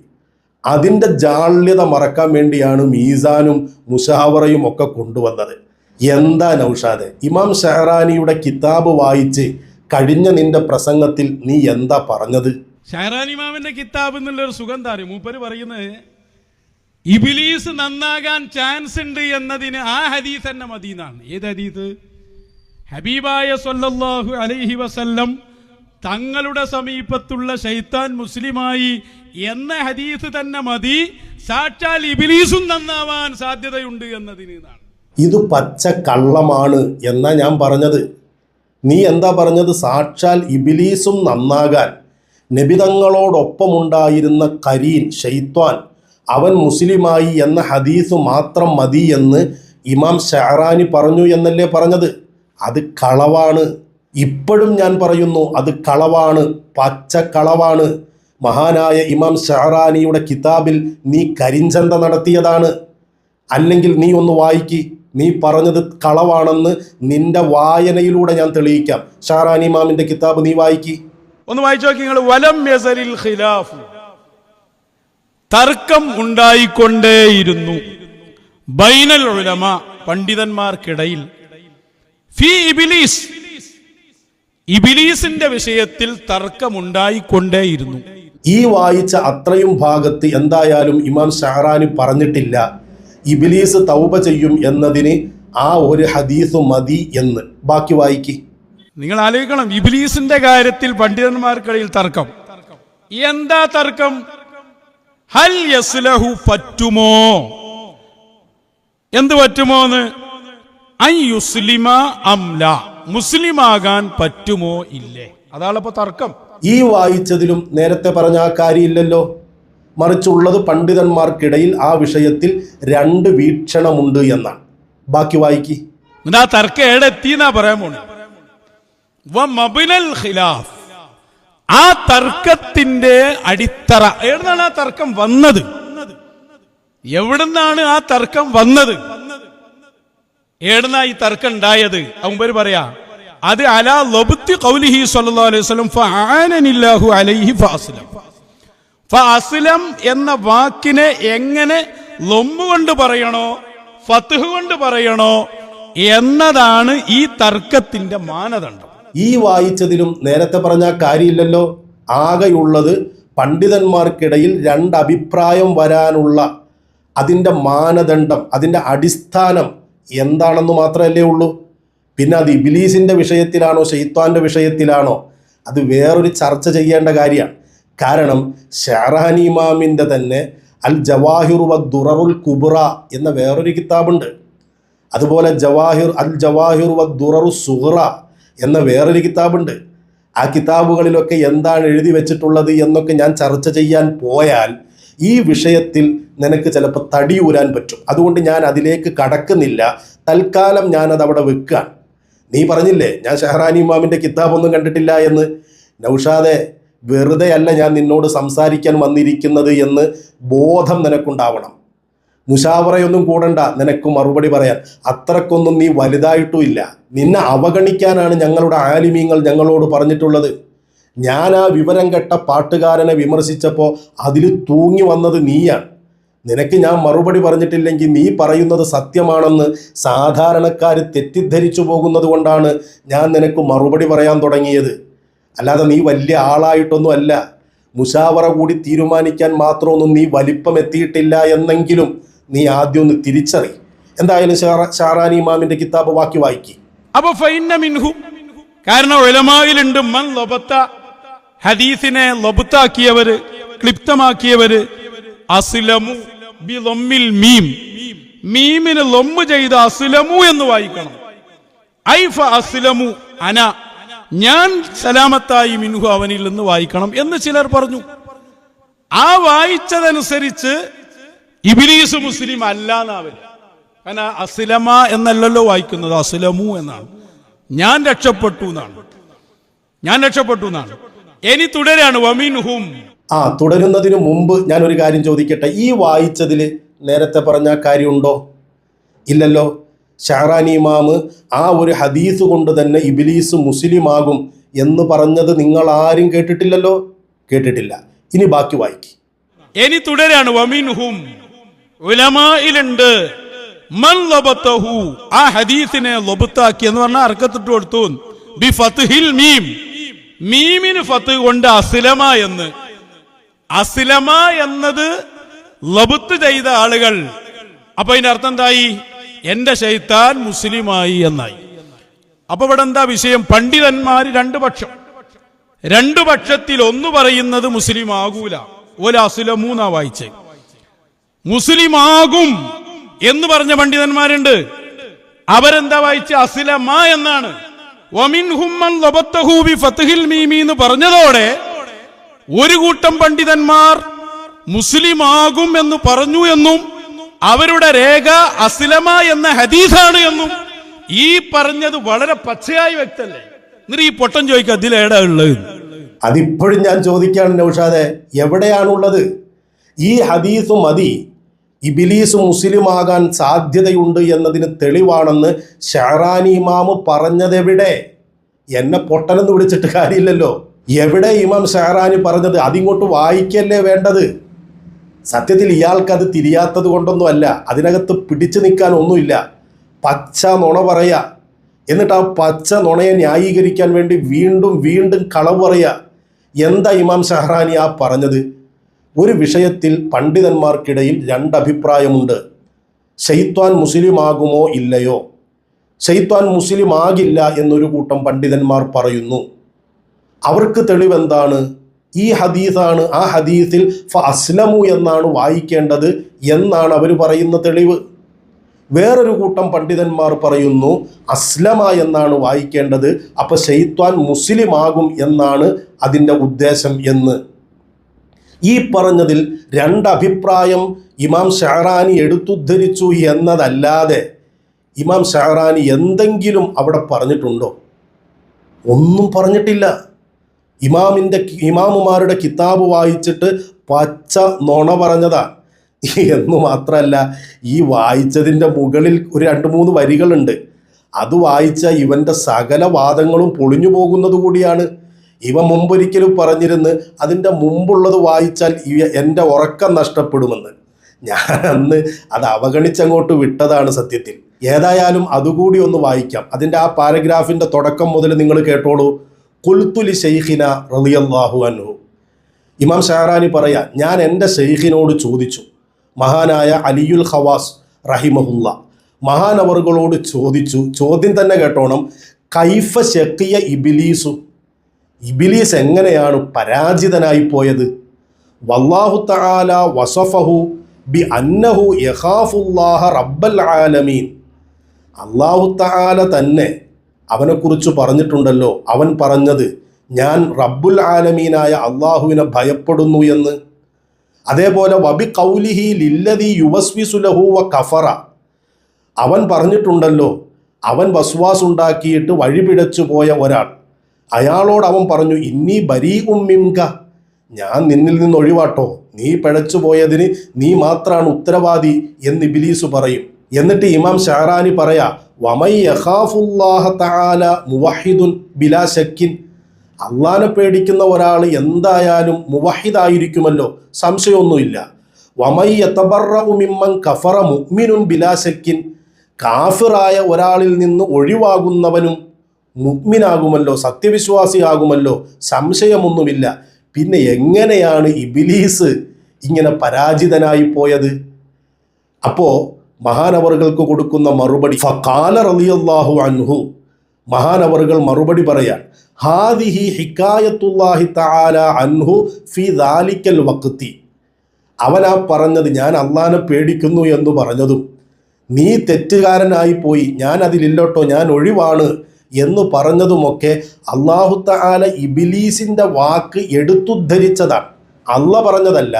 അതിൻ്റെ ജാള്യത മറക്കാൻ വേണ്ടിയാണ് മീസാനും മുശാവറയും ഒക്കെ കൊണ്ടുവന്നത്. എന്താ നൗഷാദെ, ഇമാം ഷഹറാനിയുടെ കിതാബ് വായിച്ച് കഴിഞ്ഞ നിന്റെ പ്രസംഗത്തിൽ നീ എന്താ പറഞ്ഞത്? ഷഹറാനി ഇമാമിന്റെ കിതാബ് എന്നുള്ളൊരു സുഖം താരം മൂപ്പര് പറയുന്നത് ഇബ്ലീസ് നന്നാകാൻ ചാൻസ് ഉണ്ട് എന്നതിന് ആ ഹദീസ് തന്നെ മദീനാണ്. ഏത് ഹദീസ്? ഹബീബായ സ്വല്ലല്ലാഹു അലൈഹി വസല്ലം തങ്ങളുടെ സമീപത്തുള്ള ശൈത്താൻ മുസ്ലിമായി എന്ന ഹദീസ് തന്നെ മതി സാക്ഷാൽ ഇബ്ലീസും നന്നാവാൻ സാധ്യതയുണ്ട് എന്നതിന്. ഇത് പച്ച കള്ളമാണ് എന്നാ ഞാൻ പറഞ്ഞത്. നീ എന്താ പറഞ്ഞത്? സാക്ഷാൽ ഇബ്ലീസും നന്നാകാൻ നബിതങ്ങളോടൊപ്പമുണ്ടായിരുന്ന കരീൻ ഷൈത്വാൻ അവൻ മുസ്ലിമായി എന്ന ഹദീസ് മാത്രം മതി എന്ന് ഇമാം ഷഹറാനി പറഞ്ഞു എന്നല്ലേ പറഞ്ഞത്? അത് കളവാണ്. ഇപ്പോഴും ഞാൻ പറയുന്നു, അത് കളവാണ്, പച്ച കളവാണ്. മഹാനായ ഇമാം ഷഹറാനിയുടെ കിതാബിൽ നീ കരിഞ്ചന്ത നടത്തിയതാണ്. അല്ലെങ്കിൽ നീ ഒന്ന് വായിക്ക്, നീ പറഞ്ഞത് കളവാണെന്ന് നിന്റെ വായനയിലൂടെ ഞാൻ തെളിയിക്കാം. ഷഹറാനി ഇമാമിന്റെ കിതാബ് നീ വായിക്ക്, ഒന്ന് വായിച്ചു നോക്കി നിങ്ങൾ. വലം യസലിൽ ഖിലാഫ്, തർക്കം ഉണ്ടായിക്കൊണ്ടേയിരുന്നു, ബൈനൽ ഉലമ, പണ്ഡിതന്മാർക്കിടയിൽ, ഫി ഇബ്ലീസ്, ഇബ്ലീസിന്റെ വിഷയത്തിൽ തർക്കമുണ്ടായിക്കൊണ്ടേയിരുന്നു. ഈ വായിച്ച അത്രയും ഭാഗത്ത് എന്തായാലും ഇമാം ഷഹറാനി പറഞ്ഞിട്ടില്ല ഇബ്ലീസ് തൗബ ചെയ്യും എന്നതിന് ആ ഒരു ഹദീസ് മതി എന്ന്. ബാക്കി വായിക്ക്. നിങ്ങൾ ആലോചിക്കണം, ഇബ്ലീസിന്റെ കാര്യത്തിൽ പണ്ഡിതന്മാർക്കിടയിൽ തർക്കം. എന്താ തർക്കം? ഹൽ യസ്ലഹു, പറ്റുമോ, എന്ത് പറ്റുമോന്ന്? ഐ യുസ്ലിമ അംല, മുസ്ലിമാകാൻ പറ്റുമോ ഇല്ലേ? അതാണിപ്പോ തർക്കം. ഈ വായിച്ചതിലും നേരത്തെ പറഞ്ഞ ആ കാര്യമില്ലല്ലോ. മറിച്ചുള്ളത് പണ്ഡിതന്മാർക്കിടയിൽ ആ വിഷയത്തിൽ രണ്ട് വീക്ഷണമുണ്ട് എന്നാണ്. ബാക്കി വായിക്ക്. ആ തർക്കം എവിടെത്തിന്നാ പറയാൻ പോണേ. ഖിലാഫ്, ആ തർക്കത്തിന്റെ അടിത്തറ എവിടുന്നാണ് ആ തർക്കം വന്നത്? എവിടുന്നാണ് ആ തർക്കം വന്നത്? എവിടുന്നാ ഈ തർക്കം ഉണ്ടായത്? മുമ്പ് പറയാ അത് അലാ ലബ്തി ഖൗലിഹി സ്വല്ലല്ലാഹു അലൈഹി വസല്ലം ഫഅാനനില്ലാഹു അലൈഹി ഫഅസ്ലം. ഫഅസ്ലം എന്ന വാക്കിനെ എങ്ങനെ ലൊമ്മ് കൊണ്ട് പറയണോ ഫത്ഹ് കൊണ്ട് പറയണോ എന്നതാണ് ഈ തർക്കത്തിന്റെ മാനദണ്ഡം. ഈ വായിച്ചതിലും നേരത്തെ പറഞ്ഞ കാര്യമില്ലല്ലോ. ആകെയുള്ളത് പണ്ഡിതന്മാർക്കിടയിൽ രണ്ടഭിപ്രായം വരാനുള്ള അതിൻ്റെ മാനദണ്ഡം, അതിൻ്റെ അടിസ്ഥാനം എന്താണെന്ന് മാത്രമല്ലേ ഉള്ളൂ. പിന്നെ അത് ഇബ്ലീസിൻ്റെ വിഷയത്തിലാണോ ശൈത്വാൻ്റെ വിഷയത്തിലാണോ, അത് വേറൊരു ചർച്ച ചെയ്യേണ്ട കാര്യമാണ്. കാരണം ഷഅറാനി ഇമാമിൻ്റെ തന്നെ അൽ ജവാഹിർ വ ദുററുൽ കുബ്ര എന്ന വേറൊരു കിതാബുണ്ട്. അതുപോലെ അൽ ജവാഹിർ വ ദുററു സുഗ്റ എന്ന വേറൊരു കിതാബുണ്ട്. ആ കിതാബുകളിലൊക്കെ എന്താണ് എഴുതി വെച്ചിട്ടുള്ളത് എന്നൊക്കെ ഞാൻ ചർച്ച ചെയ്യാൻ പോയാൽ ഈ വിഷയത്തിൽ നിനക്ക് ചിലപ്പോൾ തടിയൂരാൻ പറ്റും. അതുകൊണ്ട് ഞാൻ അതിലേക്ക് കടക്കുന്നില്ല. തൽക്കാലം ഞാനത് അവിടെ വെക്കാൻ. നീ പറഞ്ഞില്ലേ ഞാൻ ഷഹറാനി ഇമാമിൻ്റെ കിതാബൊന്നും കണ്ടിട്ടില്ല എന്ന്. നൗഷാദെ, വെറുതെ അല്ല ഞാൻ നിന്നോട് സംസാരിക്കാൻ വന്നിരിക്കുന്നത് എന്ന് ബോധം നിനക്കുണ്ടാവണം. മുശാവറയൊന്നും കൂടണ്ട നിനക്ക് മറുപടി പറയാൻ. അത്രക്കൊന്നും നീ വലുതായിട്ടും ഇല്ല. നിന്നെ അവഗണിക്കാനാണ് ഞങ്ങളുടെ ആലിമീങ്ങൾ ഞങ്ങളോട് പറഞ്ഞിട്ടുള്ളത്. ഞാൻ ആ വിവരം കെട്ട പാട്ടുകാരനെ വിമർശിച്ചപ്പോൾ അതിൽ തൂങ്ങി വന്നത് നീയാണ്. നിനക്ക് ഞാൻ മറുപടി പറഞ്ഞിട്ടില്ലെങ്കിൽ നീ പറയുന്നത് സത്യമാണെന്ന് സാധാരണക്കാർ തെറ്റിദ്ധരിച്ചു പോകുന്നത് കൊണ്ടാണ് ഞാൻ നിനക്ക് മറുപടി പറയാൻ തുടങ്ങിയത്. അല്ലാതെ നീ വലിയ ആളായിട്ടൊന്നും അല്ല. മുശാവറ കൂടി തീരുമാനിക്കാൻ മാത്രമൊന്നും നീ വലിപ്പം എത്തിയിട്ടില്ല എന്നെങ്കിലും നീ ആദ്യം ഒന്ന് തിരിച്ചറി. എന്തായാലും ഷഅറാനി ഇമാമിന്റെ കിതാബ് ബാക്കി വായിക്കി. അപ്പൊ ഫൈന്ന മിൻഹു, കാരണം ഉലമായിലുണ്ട് മൻ ലബത്ത, ഹദീസിനെ ലബത്താക്കിയവര്, ക്ലിപ്തമാക്കിയവര്. അസ്ലമു ബി ലമ്മിൽ മീം, മീമിന് ലൊമ്മ് ചെയ്ത അസ്ലമു എന്ന് വായിക്കണം. ഐഫ അസ്ലമു അന, ഞാൻ സലാമത്തായി മിൻഹു അവനിൽ നിന്ന് വായിക്കണം എന്ന് ചിലർ പറഞ്ഞു. ആ വായിച്ചതനുസരിച്ച് ഇബ്ലീസ് മുസ്ലിം അല്ല എന്നാവര്. കാരണം അസ്ലമ എന്നല്ലല്ലോ വായിക്കുന്നത്, അസ്ലമു എന്നാണ്. ഞാൻ രക്ഷപ്പെട്ടു എന്നാണ്. ഇനി തുടരാണ് വമിൻഹും. തുടരുന്നതിന് മുമ്പ് ഞാൻ ഒരു കാര്യം ചോദിക്കട്ടെ. ഈ വായിച്ചതിൽ നേരത്തെ പറഞ്ഞ കാര്യമുണ്ടോ? ഇല്ലല്ലോ. ഷഅറാനി ഇമാം ആ ഒരു ഹദീസ് കൊണ്ട് തന്നെ ഇബ്ലീസ് മുസ്ലിമാകും എന്ന് പറഞ്ഞത് നിങ്ങൾ ആരും കേട്ടിട്ടില്ലല്ലോ. കേട്ടിട്ടില്ല. ഇനി ബാക്കി വായിക്കി. ഇനി തുടരാണ് വമിൻഹും, ഉലമായിലുണ്ട് മൻ ലബത്തഹു, ആ ഹദീസിനെ ലബത്താക്കി എന്ന് പറഞ്ഞാൽ അർക്കത്തിട്ട് കൊടുത്തു. ബി ഫത്ഹിൽ മീം, മീമിന് ഫത്ത് കൊണ്ട് അസ്ലമ എന്ന്. അസ്ലമ എന്നത് ലബത്ത് ചെയ്ത ആളുകൾ. അപ്പൊ അതിന്റെ അർത്ഥം എന്തായി? എന്റെ ശൈത്താൻ മുസ്ലിമായി എന്നായി. അപ്പൊ ഇവിടെ എന്താ വിഷയം? പണ്ഡിതന്മാര് രണ്ടു പക്ഷത്തിൽ ഒന്ന് പറയുന്നത് മുസ്ലിം ആകൂല, ഓല അസ്ലമു എന്നാ വായിച്ചേ. മുസ്ലിം ആകും എന്ന് പറഞ്ഞ പണ്ഡിതന്മാരുണ്ട്. അവരെന്താ വായിച്ച? അസ്ലമ എന്നാണ്. വമിൻഹും മൻ ലബത്തഹു ബി ഫത്ഹിൽ മീം എന്ന് പറഞ്ഞതോടെ ഒരു കൂട്ടം പണ്ഡിതന്മാർ മുസ്ലിം ആകും എന്ന് പറഞ്ഞു എന്നും അവരുടെ രേഖ അസ്ലമ എന്ന ഹദീസാണ് എന്നും ഈ പറഞ്ഞത് വളരെ പച്ചയായി വ്യക്തല്ലേ. എന്നിട്ട് ഈ പൊട്ടൻ ചോദിക്കുക അതിലേടാ ഉള്ളത്? അതിപ്പോഴും ഞാൻ ചോദിക്കാണ് നൗഷാദെ, എവിടെയാണുള്ളത്? ഈ ഹദീസ് മതി ഇബ്ലീസ് മുസ്ലിമാകാൻ സാധ്യതയുണ്ട് എന്നതിന് തെളിവാണെന്ന് ഷഅറാനി ഇമാം പറഞ്ഞതെവിടെ? എന്നെ പൊട്ടനെന്ന് വിളിച്ചിട്ട് കാര്യമില്ലല്ലോ. എവിടെ ഇമാം ഷഅറാനി പറഞ്ഞത്? അതിങ്ങോട്ട് വായിക്കല്ലേ വേണ്ടത്. സത്യത്തിൽ ഇയാൾക്കത് തിരിയാത്തത് കൊണ്ടൊന്നും അല്ല, അതിനകത്ത് പിടിച്ചു നിൽക്കാൻ ഒന്നുമില്ല. പച്ച നുണ പറയുക, എന്നിട്ട് ആ പച്ച നുണയെ ന്യായീകരിക്കാൻ വേണ്ടി വീണ്ടും വീണ്ടും കളവ് പറയുക. എന്താ ഇമാം ഷഅറാനി ആ പറഞ്ഞത്? ഒരു വിഷയത്തിൽ പണ്ഡിതന്മാർക്കിടയിൽ രണ്ടഭിപ്രായമുണ്ട്. ശൈത്വാൻ മുസ്ലിമാകുമോ ഇല്ലയോ? ശൈത്വാൻ മുസ്ലിം ആകില്ല എന്നൊരു കൂട്ടം പണ്ഡിതന്മാർ പറയുന്നു. അവർക്ക് തെളിവെന്താണ്? ഈ ഹദീസാണ്. ആ ഹദീസിൽ ഫഅസ്ലമു എന്നാണ് വായിക്കേണ്ടത് എന്നാണ് അവർ പറയുന്ന തെളിവ്. വേറൊരു കൂട്ടം പണ്ഡിതന്മാർ പറയുന്നു അസ്ലമ എന്നാണ് വായിക്കേണ്ടത്, അപ്പൊ ശൈത്വാൻ മുസ്ലിമാകും എന്നാണ് അതിൻ്റെ ഉദ്ദേശം എന്ന്. ഈ പറഞ്ഞതിൽ രണ്ടഭിപ്രായം ഇമാം ഷഅറാനി എടുത്തുദ്ധരിച്ചു എന്നതല്ലാതെ ഇമാം ഷഅറാനി എന്തെങ്കിലും അവിടെ പറഞ്ഞിട്ടുണ്ടോ? ഒന്നും പറഞ്ഞിട്ടില്ല. ഇമാമുമാരുടെ കിതാബ് വായിച്ചിട്ട് പച്ച നുണ പറഞ്ഞതാ എന്ന് മാത്രമല്ല, ഈ വായിച്ചതിൻ്റെ മുകളിൽ ഒരു 2-3 വരികളുണ്ട്. അത് വായിച്ച ഇവൻ്റെ സകല വാദങ്ങളും പൊളിഞ്ഞു പോകുന്നത് കൂടിയാണ്. ഇവ മുമ്പൊരിക്കലും പറഞ്ഞിരുന്ന് അതിൻ്റെ മുമ്പുള്ളത് വായിച്ചാൽ എൻ്റെ ഉറക്കം നഷ്ടപ്പെടുമെന്ന്. ഞാൻ അന്ന് അത് അവഗണിച്ചങ്ങോട്ട് വിട്ടതാണ് സത്യത്തിൽ. ഏതായാലും അതുകൂടി ഒന്ന് വായിക്കാം. അതിൻ്റെ ആ പാരഗ്രാഫിൻ്റെ തുടക്കം മുതൽ നിങ്ങൾ കേട്ടോളൂ. ഖുൽതു ലി ശൈഖിന റളിയല്ലാഹു അൻഹു, ഇമാം ഷഹറാനി പറയാ, ഞാൻ എൻ്റെ ഷെയ്ഖിനോട് ചോദിച്ചു, മഹാനായ അലിയുൽ ഖവാസ് റഹിമഹുല്ല മഹാനവറുകളോട് ചോദിച്ചു. ചോദ്യം തന്നെ കേട്ടോണം. കൈഫ ശക്കിയ ഇബിലീസു, ഇബിലീസ് എങ്ങനെയാണ് പരാജിതനായി പോയത്? വല്ലാഹു തആല വസഫഹു ബി അന്നഹു യഖാഫുല്ലാഹ റബ്ബൽ ആലമീൻ. അല്ലാഹു തആല തന്നെ അവനെക്കുറിച്ച് പറഞ്ഞിട്ടുണ്ടല്ലോ, അവൻ പറഞ്ഞത് ഞാൻ റബ്ബുൽ ആലമീനായ അള്ളാഹുവിനെ ഭയപ്പെടുന്നു എന്ന്. അതേപോലെ വബി ഖൗലിഹി ലില്ലദീ യുവസ്വിസു ലഹു വ കഫറ, അവൻ പറഞ്ഞിട്ടുണ്ടല്ലോ, അവൻ വസ്വാസ് ഉണ്ടാക്കിയിട്ട് വഴിപിഴച്ചു പോയ ഒരാൾ, അയാളോട് അവൻ പറഞ്ഞു ഇന്നി ബരീഉം മിൻക, ഞാൻ നിന്നിൽ നിന്ന് ഒഴിവാട്ടോ, നീ പിഴച്ചു പോയതിന് നീ മാത്രമാണ് ഉത്തരവാദി എന്ന് ഇബ്ലീസ് പറയും. എന്നിട്ട് ഇമാം ഷഹറാനി പറയാ, വമൻ യഖാഫുല്ലാഹ തആല മുവഹിദുൻ ബിലാ ശക്കിൻ, അള്ളാനെ പേടിക്കുന്ന ഒരാൾ എന്തായാലും മുവഹിദായിരിക്കുമല്ലോ, സംശയമൊന്നുമില്ല. വമൻ യതബറഉ മിമ്മൻ കഫറ മുഅ്മിനുൻ ബിലാ ശക്കിൻ, കാഫിറായ ഒരാളിൽ നിന്ന് ഒഴിവാകുന്നവനും മുഅ്മിനാകുമല്ലോ, സത്യവിശ്വാസിയാകുമല്ലോ, സംശയമൊന്നുമില്ല. പിന്നെ എങ്ങനെയാണ് ഇബ്ലീസ് ഇങ്ങനെ പരാജിതനായി പോയത്? അപ്പോൾ മഹാനവറുകൾക്ക് കൊടുക്കുന്ന മറുപടി, ഫഖാല റളിയല്ലാഹു അൻഹു, മഹാനവറുകൾ മറുപടി പറയാൻ, ഹാദിഹി ഹിക്കായത്തുല്ലാഹി തആല അൻഹു ഫി ദാലിക്കൽ വഖ്തി, അവനാ പറഞ്ഞത് ഞാൻ അള്ളാനെ പേടിക്കുന്നു എന്ന് പറഞ്ഞതും നീ തെറ്റുകാരനായി പോയി, ഞാൻ അതിലില്ലോട്ടോ, ഞാൻ ഒഴിവാണ് എന്ന് പറഞ്ഞതുമൊക്കെ അല്ലാഹു തആല ഇബ്ലീസിൻ്റെ വാക്ക് എടുത്തുദ്ധരിച്ചതാണ്. അല്ല പറഞ്ഞതല്ല,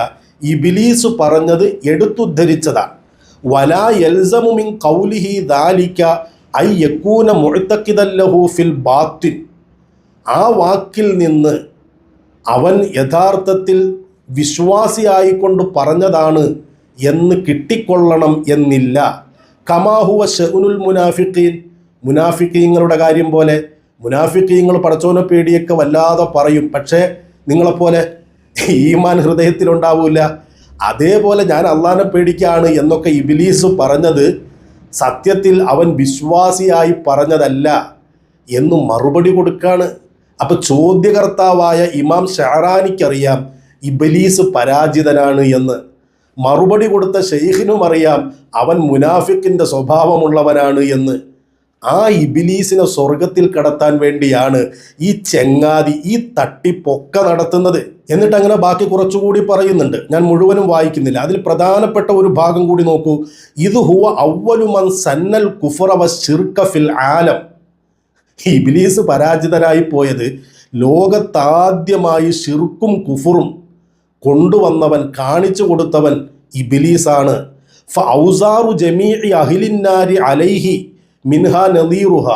ഇബ്ലീസ് പറഞ്ഞത് എടുത്തുദ്ധരിച്ചതാണ്. വലാ യൽസമു മിൻ ഖൗലിഹി ദാലിക ഐ യകൂന മുഅ്തഖിദൻ ലഹു ഫിൽ ബാത്തിൻ, ആ വാക്കിൽ നിന്ന് അവൻ യഥാർത്ഥത്തിൽ വിശ്വാസിയായിക്കൊണ്ട് പറഞ്ഞതാണ് എന്ന് കിട്ടിക്കൊള്ളണം എന്നില്ല. കമാഹുവ ശഅ്നുൽ മുനാഫിഖീൻ, മുനാഫിഖീങ്ങളുടെ കാര്യം പോലെ. മുനാഫിഖീങ്ങൾ പടച്ചോനെ പേടിയൊക്കെ വല്ലാതെ പറയും, പക്ഷേ നിങ്ങളെപ്പോലെ ഈമാൻ ഹൃദയത്തിലുണ്ടാവില്ല. അതേപോലെ ഞാൻ അള്ളാനെ പേടിക്കാണ് എന്നൊക്കെ ഇബ്ലീസ് പറഞ്ഞത് സത്യത്തിൽ അവൻ വിശ്വാസിയായി പറഞ്ഞതല്ല എന്ന് മറുപടി കൊടുക്കാണ്. അപ്പൊ ചോദ്യകർത്താവായ ഇമാം ഷഹറാനിക്കറിയാം ഇബ്ലീസ് പരാജിതനാണ് എന്ന്. മറുപടി കൊടുത്ത ഷെയ്ഖിനും അറിയാം അവൻ മുനാഫിക്കിന്റെ സ്വഭാവമുള്ളവനാണ് എന്ന്. ആ ഇബ്ലീസിനെ സ്വർഗത്തിൽ കടത്താൻ വേണ്ടിയാണ് ഈ ചെങ്ങാതി ഈ തട്ടിപ്പൊക്കെ നടത്തുന്നത്. എന്നിട്ട് അങ്ങനെ ബാക്കി കുറച്ചുകൂടി പറയുന്നുണ്ട്, ഞാൻ മുഴുവനും വായിക്കുന്നില്ല. അതിൽ പ്രധാനപ്പെട്ട ഒരു ഭാഗം കൂടി നോക്കൂ. ഇത് ഹുവ അവ്വലു മൻ സന്നൽ കുഫ്റ വശിർക ഫിൽ ആലം. ഇബ്ലീസ് പരാജിതനായി പോയത് ലോകത്താദ്യമായി ശിർക്കും കുഫറും കൊണ്ടുവന്നവൻ, കാണിച്ചു കൊടുത്തവൻ ഇബ്ലീസാണ്. ഫഔസാറു ജമീഇ അഹ്ലിന്നാരി അലൈഹി മിൻഹാ നദീറുഹ,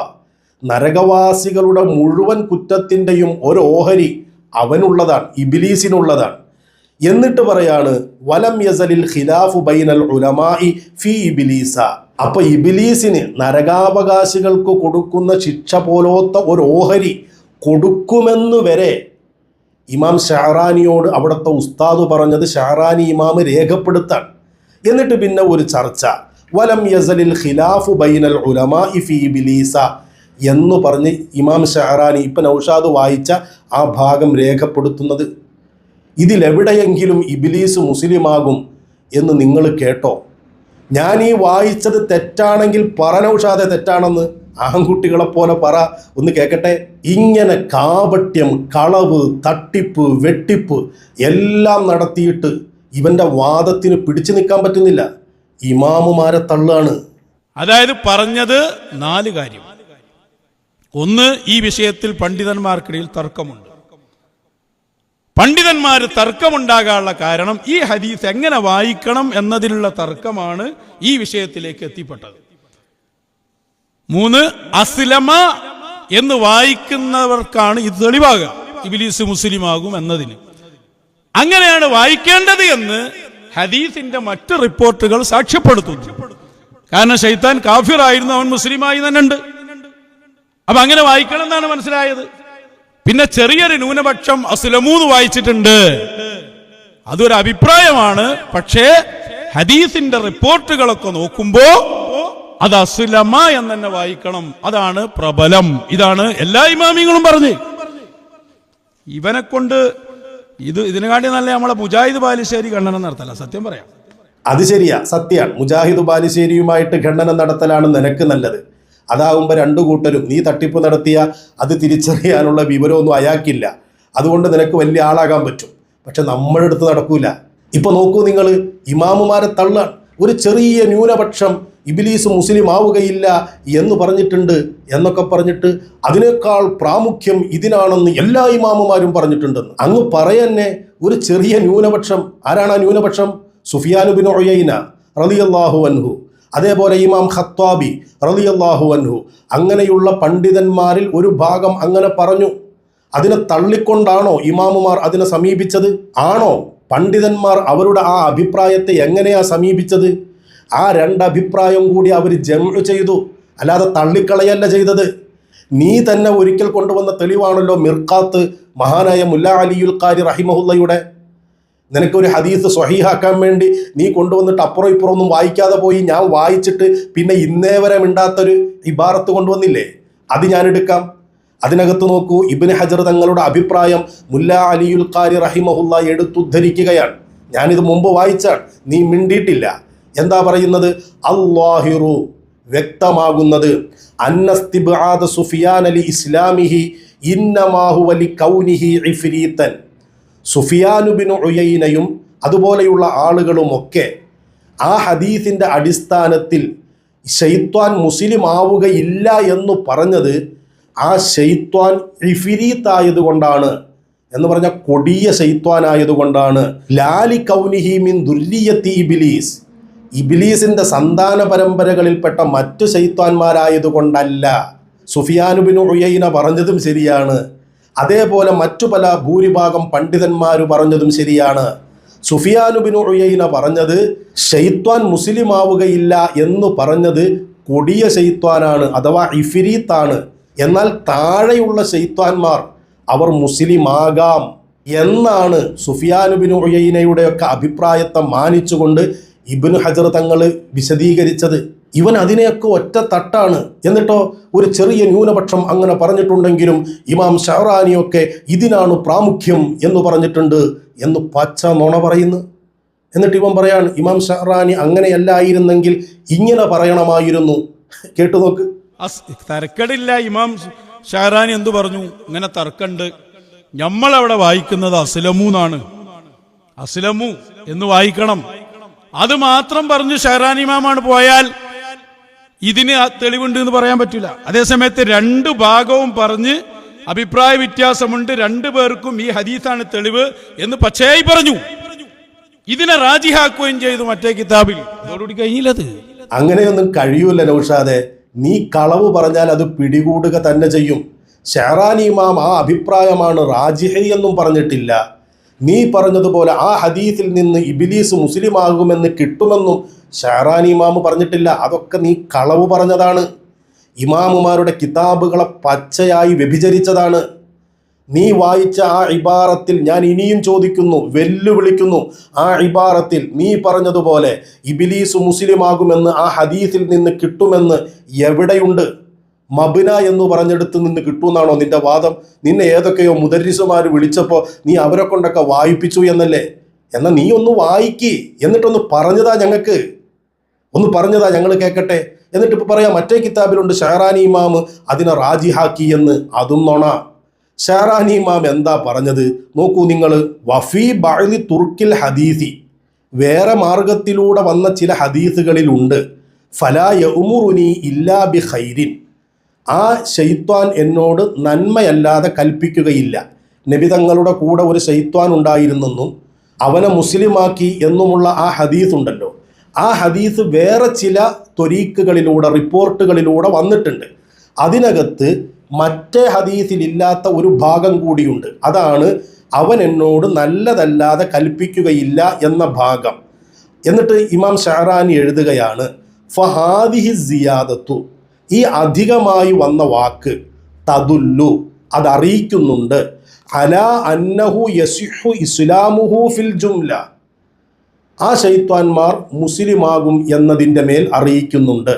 നരകവാസികളുടെ മുഴുവൻ കുറ്റത്തിൻ്റെയും ഒരു ഓഹരി അവനുള്ളതാണ്, ഇബ്ലീസിനുള്ളതാണ്. എന്നിട്ട് പറയാണ് വലം യസലിൽ ഖിലാഫു ബൈനൽ ഉലമാഇ ഫീ ഇബ്ലീസ. അപ്പൊ ഇബ്ലീസിന് നരകാവകാശികൾക്ക് കൊടുക്കുന്ന ശിക്ഷ പോലത്തെ ഒരു ഓഹരി കൊടുക്കുമെന്ന് വരെ ഇമാം ഷഹറാനിയോട് അവിടുത്തെ ഉസ്താദ് പറഞ്ഞത് ഷഹറാനി ഇമാമ് രേഖപ്പെടുത്താൻ. എന്നിട്ട് പിന്നെ ഒരു ചർച്ച, വലം യസലിൽ ഖിലാഫു ബൈനൽ ഉലമാഇ ഫീ ഇബ്ലീസ എന്ന് പറഞ്ഞ് ഇമാം ഷഹറാനി ഇപ്പം നൗഷാദ് വായിച്ച ആ ഭാഗം രേഖപ്പെടുത്തുന്നത്. ഇതിലെവിടെയെങ്കിലും ഇബ്ലീസ് മുസ്ലിമാകും എന്ന് നിങ്ങൾ കേട്ടോ? ഞാൻ ഈ വായിച്ചത് തെറ്റാണെങ്കിൽ പറ നൗഷാദെ, തെറ്റാണെന്ന്. ആൺകുട്ടികളെപ്പോലെ പറ, ഒന്ന് കേൾക്കട്ടെ. ഇങ്ങനെ കാപട്യം, കളവ്, തട്ടിപ്പ്, വെട്ടിപ്പ് എല്ലാം നടത്തിയിട്ട് ഇവന്റെ വാദത്തിന് പിടിച്ചു നിൽക്കാൻ പറ്റുന്നില്ല. ഇമാമുമാരെ തള്ളാണ്. അതായത് പറഞ്ഞത് 4 കാര്യം. ഒന്ന്, ഈ വിഷയത്തിൽ പണ്ഡിതന്മാർക്കിടയിൽ തർക്കമുണ്ട്. പണ്ഡിതന്മാർ തർക്കമുണ്ടാകാനുള്ള കാരണം ഈ ഹദീസ് എങ്ങനെ വായിക്കണം എന്നതിലുള്ള തർക്കമാണ് ഈ വിഷയത്തിലേക്ക് എത്തിപ്പെട്ടത്. 3, അസ്ലമ എന്ന് വായിക്കുന്നവർക്കാണ് ഇത് തെളിവാകുക, ഇബ്ലീസ് മുസ്ലിമാകും എന്നതിന്. അങ്ങനെയാണ് വായിക്കേണ്ടത് എന്ന് ഹദീസിന്റെ മറ്റ് റിപ്പോർട്ടുകൾ സാക്ഷ്യപ്പെടുത്തുന്നു. കാരണം ശൈത്താൻ കാഫിറായിരുന്നു, അവൻ മുസ്ലിമായി തന്നെ ഉണ്ട്. അപ്പൊ അങ്ങനെ വായിക്കണം എന്നാണ് മനസ്സിലായത്. പിന്നെ ചെറിയൊരു ന്യൂനപക്ഷം അസ്ലമൂന്ന് വായിച്ചിട്ടുണ്ട്, അതൊരു അഭിപ്രായമാണ്. പക്ഷേ ഹദീസിന്റെ റിപ്പോർട്ടുകളൊക്കെ നോക്കുമ്പോ അത് അസ്ലമ എന്ന് തന്നെ വായിക്കണം, അതാണ് പ്രബലം. ഇതാണ് എല്ലാ ഇമാമിങ്ങളും പറഞ്ഞ്. ഇവനെ കൊണ്ട് ഇതിനെക്കാട്ടി നല്ല നമ്മളെ മുജാഹിദ് ബാലുശ്ശേരി ഖണ്ഡനം നടത്തല, സത്യം പറയാം. അത് ശരിയാ, സത്യമാണ്. മുജാഹിദ് ബാലുശ്ശേരിയുമായിട്ട് ഖണ്ഡനം നടത്തലാണ് നിനക്ക് നല്ലത്. അതാകുമ്പോൾ രണ്ടു കൂട്ടരും നീ തട്ടിപ്പ് നടത്തിയ അത് തിരിച്ചറിയാനുള്ള വിവരമൊന്നും അയാൾക്കില്ല. അതുകൊണ്ട് നിനക്ക് വലിയ ആളാകാൻ പറ്റും. പക്ഷെ നമ്മുടെ അടുത്ത് നടക്കൂല. ഇപ്പൊ നോക്കൂ നിങ്ങൾ, ഇമാമുമാരെ തള്ളാൻ ഒരു ചെറിയ ന്യൂനപക്ഷം ഇബ്ലീസ് മുസ്ലിം ആവുകയില്ല എന്ന് പറഞ്ഞിട്ടുണ്ട് എന്നൊക്കെ പറഞ്ഞിട്ട് അതിനേക്കാൾ പ്രാമുഖ്യം ഇതിനാണെന്ന് എല്ലാ ഇമാമുമാരും പറഞ്ഞിട്ടുണ്ടെന്ന് അങ്ങ് പറയന്നെ. ഒരു ചെറിയ ന്യൂനപക്ഷം, ആരാണ് ആ ന്യൂനപക്ഷം? സുഫിയാൻ ബിൻ ഉയൈന റളിയല്ലാഹു അൻഹു, അതേപോലെ ഇമാം ഖത്താബി റളിയല്ലാഹു അൻഹു, അങ്ങനെയുള്ള പണ്ഡിതന്മാരിൽ ഒരു ഭാഗം അങ്ങനെ പറഞ്ഞു. അതിനെ തള്ളിക്കൊണ്ടാണോ ഇമാമുമാർ അതിനെ സമീപിച്ചത്? ആണോ? പണ്ഡിതന്മാർ അവരുടെ ആ അഭിപ്രായത്തെ എങ്ങനെയാ സമീപിച്ചത്? ആ രണ്ടഭിപ്രായം കൂടി അവർ ജംഉ ചെയ്തു, അല്ലാതെ തള്ളിക്കളയല്ല ചെയ്തത്. നീ തന്നെ ഒരിക്കൽ കൊണ്ടുവന്ന തെളിവാണല്ലോ മിർഖാത്ത്, മഹാനായ മുല്ലാ അലിയുൽ ഖാരി റഹിമഹുല്ലയുടെ. നിനക്കൊരു ഹദീസ് സ്വഹീഹാക്കാൻ വേണ്ടി നീ കൊണ്ടുവന്നിട്ട് അപ്പുറം ഇപ്പുറം ഒന്നും വായിക്കാതെ പോയി ഞാൻ വായിച്ചിട്ട് പിന്നെ ഇന്നേ വരെ മിണ്ടാത്തൊരു ഇബാറത്ത് കൊണ്ടുവന്നില്ലേ, അത് ഞാൻ എടുക്കാം. അതിനകത്ത് നോക്കൂ, ഇബ്നു ഹജർ തങ്ങളുടെ അഭിപ്രായം മുല്ലാ അലിയുൽ ഖാരി റഹിമഹുല്ല എടുത്തുദ്ധരിക്കുകയാണ്. ഞാനിത് മുമ്പ് വായിച്ചാണ്, നീ മിണ്ടിയിട്ടില്ല. എന്താ പറയുന്നത്? അല്ലാഹിറു, വ്യക്തമാകുന്നത്, അന്നസ്തിബ്ആദ സുഫിയാൻ അലി ഇസ്ലാമിഹി ഇന്നമാ ഹുവ ലികൗനിഹി ഇഫ്രീതൻ. സുഫിയാൻ ബിൻ ഉയൈനയും അതുപോലെയുള്ള ആളുകളുമൊക്കെ ആ ഹദീസിൻ്റെ അടിസ്ഥാനത്തിൽ ശൈത്വാൻ മുസ്ലിം ആവുകയില്ല എന്ന് പറഞ്ഞത് ആ ശൈത്വാൻ ഇഫ്രീത്തായതുകൊണ്ടാണ്, എന്ന് പറഞ്ഞ കൊടിയ ശൈത്വാനായതുകൊണ്ടാണ്. ലാലി കൗനിഹി മിൻ ദുർരിയത്തി ഇബ്ലീസ്, ഇബ്ലീസിന്റെ സന്താന പരമ്പരകളിൽപ്പെട്ട മറ്റു ശൈത്വാന്മാരായതുകൊണ്ടല്ല. സുഫിയാൻ ബിൻ ഉയൈന പറഞ്ഞതും ശരിയാണ്. അതേപോലെ മറ്റു പല ഭൂരിഭാഗം പണ്ഡിതന്മാർ പറഞ്ഞതും ശരിയാണ്. സുഫിയാൻ ബിൻ ഉയൈന പറഞ്ഞത് ശൈത്വാൻ മുസ്ലിം ആവുകയില്ല എന്ന് പറഞ്ഞത് കൊടിയ ശൈത്വാനാണ്, അഥവാ ഇഫ്രീത്താണ്. എന്നാൽ താഴെയുള്ള ശൈത്വാന്മാർ അവർ മുസ്ലിം ആകാം എന്നാണ് സുഫിയാൻ ബിൻ ഉയൈനയുടെയൊക്കെ അഭിപ്രായത്തെ മാനിച്ചുകൊണ്ട് ഇബ്നു ഹജർ തങ്ങൾ വിശദീകരിച്ചത്. ഇവൻ അതിനെയൊക്കെ ഒറ്റ തട്ടാണ്. എന്നിട്ടോ ഒരു ചെറിയ ന്യൂനപക്ഷം അങ്ങനെ പറഞ്ഞിട്ടുണ്ടെങ്കിലും ഇമാം ഷഹറാനിയൊക്കെ ഇതിനാണ് പ്രാമുഖ്യം എന്ന് പറഞ്ഞിട്ടുണ്ട് എന്ന് പച്ച നുണ പറയുന്നു. എന്നിട്ട് ഇവൻ പറയാണ് ഇമാം ഷഹറാനി അങ്ങനെയല്ലായിരുന്നെങ്കിൽ ഇങ്ങനെ പറയണമായിരുന്നു. കേട്ടു നോക്ക്. തർക്കടില്ല. ഇമാം ഷഹറാനി എന്തു പറഞ്ഞു? ഇങ്ങനെ തർക്കണ്ട്. നമ്മളവിടെ വായിക്കുന്നത് അസ്ലമു എന്നാണ്. അസ്ലമു എന്ന് വായിക്കണം. അത് മാത്രം പറഞ്ഞു ഷഹറാനി ഇമാമാണ് പോയാൽ ഇതിന് തെളിവുണ്ട് എന്ന് പറയാൻ പറ്റില്ല. അതേസമയത്ത് രണ്ടു ഭാഗവും പറഞ്ഞ് അഭിപ്രായ വ്യത്യാസമുണ്ട്, രണ്ടു പേർക്കും ഈ ഹദീസാണ് തെളിവ് എന്ന് പച്ചയായി പറഞ്ഞു. ഇതിനെ റാജിഹാക്കുകയും ചെയ്തു മറ്റേ കിതാബിൽ. അതോടുകൂടി കഴിഞ്ഞില്ലത്. അങ്ങനെയൊന്നും കഴിയൂല നൗഷാദെ. നീ കളവ് പറഞ്ഞാൽ അത് പിടികൂടുക തന്നെ ചെയ്യും. ഷഹറാനി ഇമാം ആ അഭിപ്രായമാണ് റാജിഹി എന്നും പറഞ്ഞിട്ടില്ല. നീ പറഞ്ഞതുപോലെ ആ ഹദീസിൽ നിന്ന് ഇബ്ലീസ് മുസ്ലിം ആകുമെന്ന് കിട്ടുമെന്നും ഷഹറാനി ഇമാം പറഞ്ഞിട്ടില്ല. അതൊക്കെ നീ കളവ് പറഞ്ഞതാണ്. ഇമാമുമാരുടെ കിതാബുകളെ പച്ചയായി വ്യഭിചരിച്ചതാണ്. നീ വായിച്ച ആ ഇബാറത്തിൽ ഞാൻ ഇനിയും ചോദിക്കുന്നു, വെല്ലുവിളിക്കുന്നു, ആ ഇബാറത്തിൽ നീ പറഞ്ഞതുപോലെ ഇബ്ലീസ് മുസ്ലിം ആകുമെന്ന് ആ ഹദീസിൽ നിന്ന് കിട്ടുമെന്ന് എവിടെയുണ്ട്? മബ്ന എന്ന് പറഞ്ഞെടുത്ത് നിന്ന് കിട്ടുമെന്നാണോ നിന്റെ വാദം? നിന്നെ ഏതൊക്കെയോ മുദരിസുമാർ വിളിച്ചപ്പോൾ നീ അവരെ കൊണ്ടൊക്കെ വായിപ്പിച്ചു എന്നല്ലേ? എന്നാൽ നീ ഒന്ന് വായിക്കി, എന്നിട്ടൊന്ന് പറഞ്ഞതാ ഞങ്ങൾക്ക്, ഒന്ന് പറഞ്ഞതാ ഞങ്ങൾ കേൾക്കട്ടെ. എന്നിട്ട് ഇപ്പോൾ പറയാം മറ്റേ കിതാബിലുണ്ട് ഷഹറാനി ഇമാം അതിനെ റാജിഹാക്കി എന്ന്. അതും നോണ. ഷഹറാനി ഇമാം എന്താ പറഞ്ഞത് നോക്കൂ നിങ്ങൾ. വഫീ ബഅ്ലി തുർക്കിൽ ഹദീസി, വേറെ മാർഗത്തിലൂടെ വന്ന ചില ഹദീസുകളിലുണ്ട്. ഫലാ യഉമുറുനി ഇല്ലാ ബി ഖൈരിൻ, ആ ശൈത്വാൻ എന്നോട് നന്മയല്ലാതെ കൽപ്പിക്കുകയില്ല. നബി തങ്ങളുടെ കൂടെ ഒരു ശൈത്വാൻ ഉണ്ടായിരുന്നെന്നും അവനെ മുസ്ലിമാക്കി എന്നുമുള്ള ആ ഹദീസ് ഉണ്ടല്ലോ, ആ ഹദീസ് വേറെ ചില ത്വരീക്കുകളിലൂടെ റിപ്പോർട്ടുകളിലൂടെ വന്നിട്ടുണ്ട്. അതിനകത്ത് മറ്റേ ഹദീസിലില്ലാത്ത ഒരു ഭാഗം കൂടിയുണ്ട്. അതാണ് അവൻ എന്നോട് നല്ലതല്ലാതെ കൽപ്പിക്കുകയില്ല എന്ന ഭാഗം. എന്നിട്ട് ഇമാം ഷഹറാനി എഴുതുകയാണ് ഫഹാദിഹി സിയാദത്തു, ഈ അധികമായി വന്ന വാക്ക് തദുല്ലു, അതറിയിക്കുന്നുണ്ട് അലാ അന്നഹു യസിഹു ഇസ്ലാമുഹു ഫിൽ ജുംല, ആ ശൈത്വാന്മാർ മുസ്ലിമാകും എന്നതിൻ്റെ മേൽ അറിയിക്കുന്നുണ്ട്.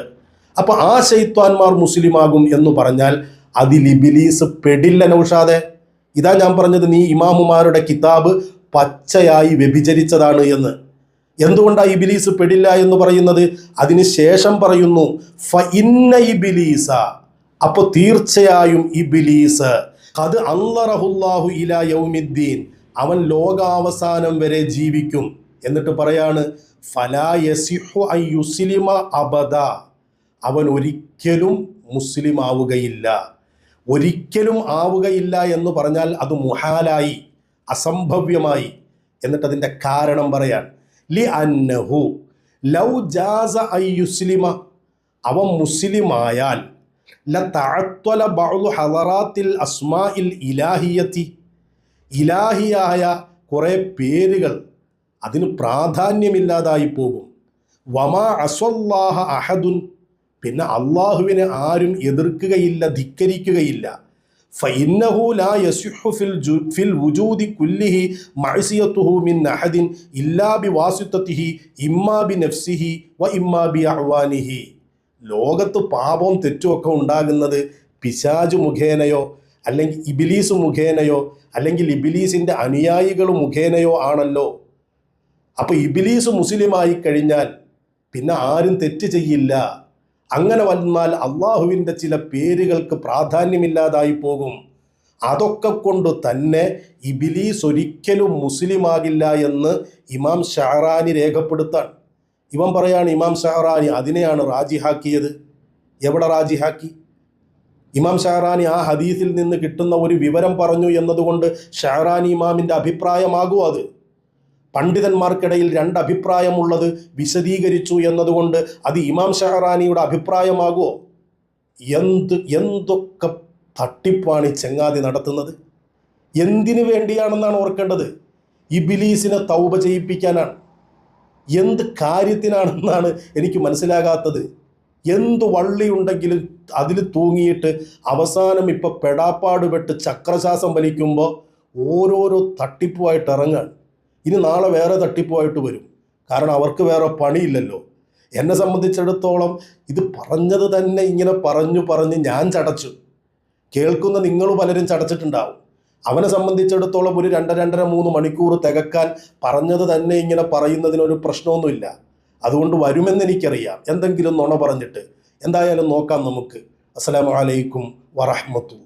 അപ്പോൾ ആ ശൈത്വാന്മാർ മുസ്ലിമാകും എന്ന് പറഞ്ഞാൽ അതിൽ ഇബ്ലീസ് പെടില്ല നൗഷാദെ. ഇതാ ഞാൻ പറഞ്ഞത്, നീ ഇമാമുമാരുടെ കിതാബ് പച്ചയായി വ്യഭിചരിച്ചതാണ് എന്ന്. എന്തുകൊണ്ടാണ് ഇബിലീസ് പെടില്ല എന്ന് പറയുന്നത്? അതിന് ശേഷം പറയുന്നു ഫ ഇന്ന ഇബിലീസ, അപ്പോൾ തീർച്ചയായും ഇബിലീസ് ഖദ് അൻളറഹുല്ലാഹു ഇലാ യൗമിദ്ദീൻ, അവൻ ലോകാവസാനം വരെ ജീവിക്കും. എന്നിട്ട് പറയാണ് ഫലാ യസിഹു അൻ യുസ്ലിമ അബദ, അവൻ ഒരിക്കലും മുസ്ലിം ആവുകയില്ല. ഒരിക്കലും ആവുകയില്ല എന്ന് പറഞ്ഞാൽ അത് മുഹാലായി, അസംഭവ്യമായി. എന്നിട്ട് അതിൻ്റെ കാരണം പറയാൻ ലി അന്നഹു ലൗ ജാസ അൻ യുസ്ലിമ, അവൻ മുസ്ലിമായാൽ ലതഅത്വല ബഅദു ഹളറാത്തിൽ അസ്മാഇൽ ഇലാഹിയത്തി, ഇലാഹിയായ കുറേ പേരുകൾ അതിന് പ്രാധാന്യമില്ലാതായി പോകും. വമാ അസ്വല്ലാഹ അഹദുൻ, പിന്നെ അള്ളാഹുവിനെ ആരും എതിർക്കുകയില്ല, ധിക്കരിക്കുകയില്ല. ഫഇന്നഹു ലാ യസിഹു ഫിൽ വുജൂദി കുല്ലിഹി മഅസിയതുഹു മിൻ അഹദിൻ ഇല്ലാ ബിവാസിതതിഹി ഇമ്മാ ബിനഫ്സിഹി വ ഇമ്മാ ബിഅഅ്വാനിഹി. ലോകത്ത് പാപവും തെറ്റുമൊക്കെ ഉണ്ടാകുന്നത് പിശാച് മുഖേനയോ അല്ലെങ്കിൽ ഇബിലീസ് മുഖേനയോ അല്ലെങ്കിൽ ഇബിലീസിൻ്റെ അനുയായികൾ മുഖേനയോ ആണല്ലോ. അപ്പോൾ ഇബിലീസ് മുസ്ലിമായി കഴിഞ്ഞാൽ പിന്നെ ആരും തെറ്റ് ചെയ്യില്ല. അങ്ങനെ വന്നാൽ അള്ളാഹുവിൻ്റെ ചില പേരുകൾക്ക് പ്രാധാന്യമില്ലാതായി പോകും. അതൊക്കെ കൊണ്ട് തന്നെ ഇബിലീസ് ഒരിക്കലും മുസ്ലിമാകില്ല എന്ന് ഇമാം ഷഅറാനി രേഖപ്പെടുത്താൻ. ഇവൻ പറയാണ്, ഇമാം ഷഅറാനി അതിനെയാണ് റാജിഹാക്കിയത്. എവിടെ റാജിഹാക്കി? ഇമാം ഷഅറാനി ആ ഹദീസിൽ നിന്ന് കിട്ടുന്ന ഒരു വിവരം പറഞ്ഞു എന്നതുകൊണ്ട് ഷഅറാനി ഇമാമിൻ്റെ അഭിപ്രായമാകുമോ അത്? പണ്ഡിതന്മാർക്കിടയിൽ രണ്ട് അഭിപ്രായമുള്ളത് വിശദീകരിച്ചു എന്നതുകൊണ്ട് അത് ഇമാം ഷഅറാനിയുടെ അഭിപ്രായമാകുമോ? എന്തൊക്കെ തട്ടിപ്പാണ് ഈ ചങ്ങാതി നടത്തുന്നത്. എന്തിനു വേണ്ടിയാണെന്നാണ് ഓർക്കേണ്ടത്? ഇബിലീസിനെ തൗബ ചെയ്യിപ്പിക്കാനാണ്. എന്ത് കാര്യത്തിനാണെന്നാണ് എനിക്ക് മനസ്സിലാകാത്തത്. എന്ത് വള്ളിയുണ്ടെങ്കിലും അതിൽ തൂങ്ങിയിട്ട് അവസാനം ഇപ്പം പെടാപ്പാട് പെട്ട് ചക്രശ്വാസം വലിക്കുമ്പോൾ ഓരോരോ തട്ടിപ്പുമായിട്ട് ഇറങ്ങാൻ. ഇനി നാളെ വേറെ തട്ടിപ്പുമായിട്ട് വരും. കാരണം അവർക്ക് വേറെ പണിയില്ലല്ലോ. എന്നെ സംബന്ധിച്ചിടത്തോളം ഇത് പറഞ്ഞത് തന്നെ ഇങ്ങനെ പറഞ്ഞ് ഞാൻ ചടച്ചു. കേൾക്കുന്ന നിങ്ങൾ പലരും ചടച്ചിട്ടുണ്ടാവും. അവനെ സംബന്ധിച്ചിടത്തോളം ഒരു 2-2.5-3 മണിക്കൂർ തികക്കാൻ പറഞ്ഞത് തന്നെ ഇങ്ങനെ പറയുന്നതിനൊരു പ്രശ്നമൊന്നുമില്ല. അതുകൊണ്ട് വരുമെന്ന് എനിക്കറിയാം, എന്തെങ്കിലും നുണ പറഞ്ഞിട്ട്. എന്തായാലും നോക്കാം നമുക്ക്. അസ്സലാമു അലൈക്കും വറഹ്മത്തുള്ളാഹി.